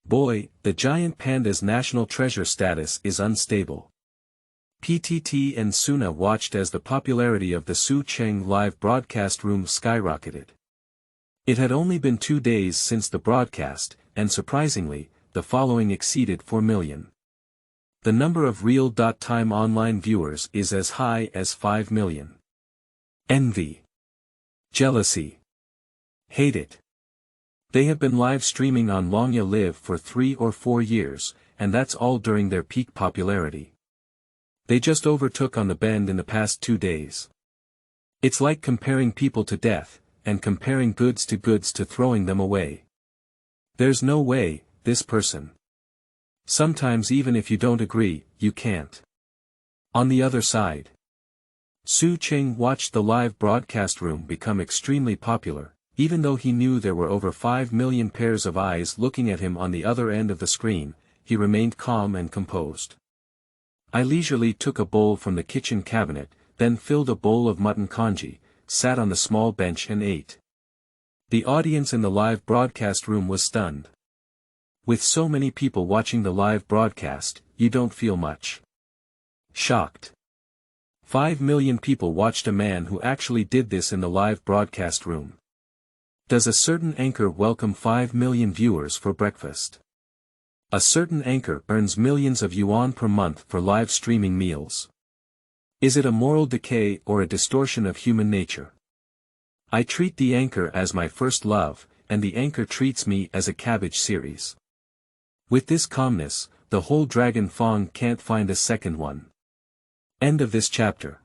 Boy, the giant panda's national treasure status is unstable. PTT and Suna watched as the popularity of the Su Cheng live broadcast room skyrocketed. It had only been 2 days since the broadcast, and surprisingly, the following exceeded 4 million. The number of real-time online viewers is as high as 5 million. Envy. Jealousy. Hate it. They have been live streaming on Longya Live for 3 or 4 years, and that's all during their peak popularity. They just overtook on the bend in the past 2 days. It's like comparing people to death, and comparing goods to throwing them away. There's no way, this person. Sometimes even if you don't agree, you can't. On the other side, Su Cheng watched the live broadcast room become extremely popular, even though he knew there were over 5 million pairs of eyes looking at him on the other end of the screen. He remained calm and composed. I leisurely took a bowl from the kitchen cabinet, then filled a bowl of mutton congee, sat on the small bench and ate. The audience in the live broadcast room was stunned. With so many people watching the live broadcast, you don't feel much. Shocked. 5 million people watched a man who actually did this in the live broadcast room. Does a certain anchor welcome 5 million viewers for breakfast? A certain anchor earns millions of yuan per month for live streaming meals. Is it a moral decay or a distortion of human nature? I treat the anchor as my first love, and the anchor treats me as a cabbage series. With this calmness, the whole Dragon Fong can't find a second one. End of this chapter.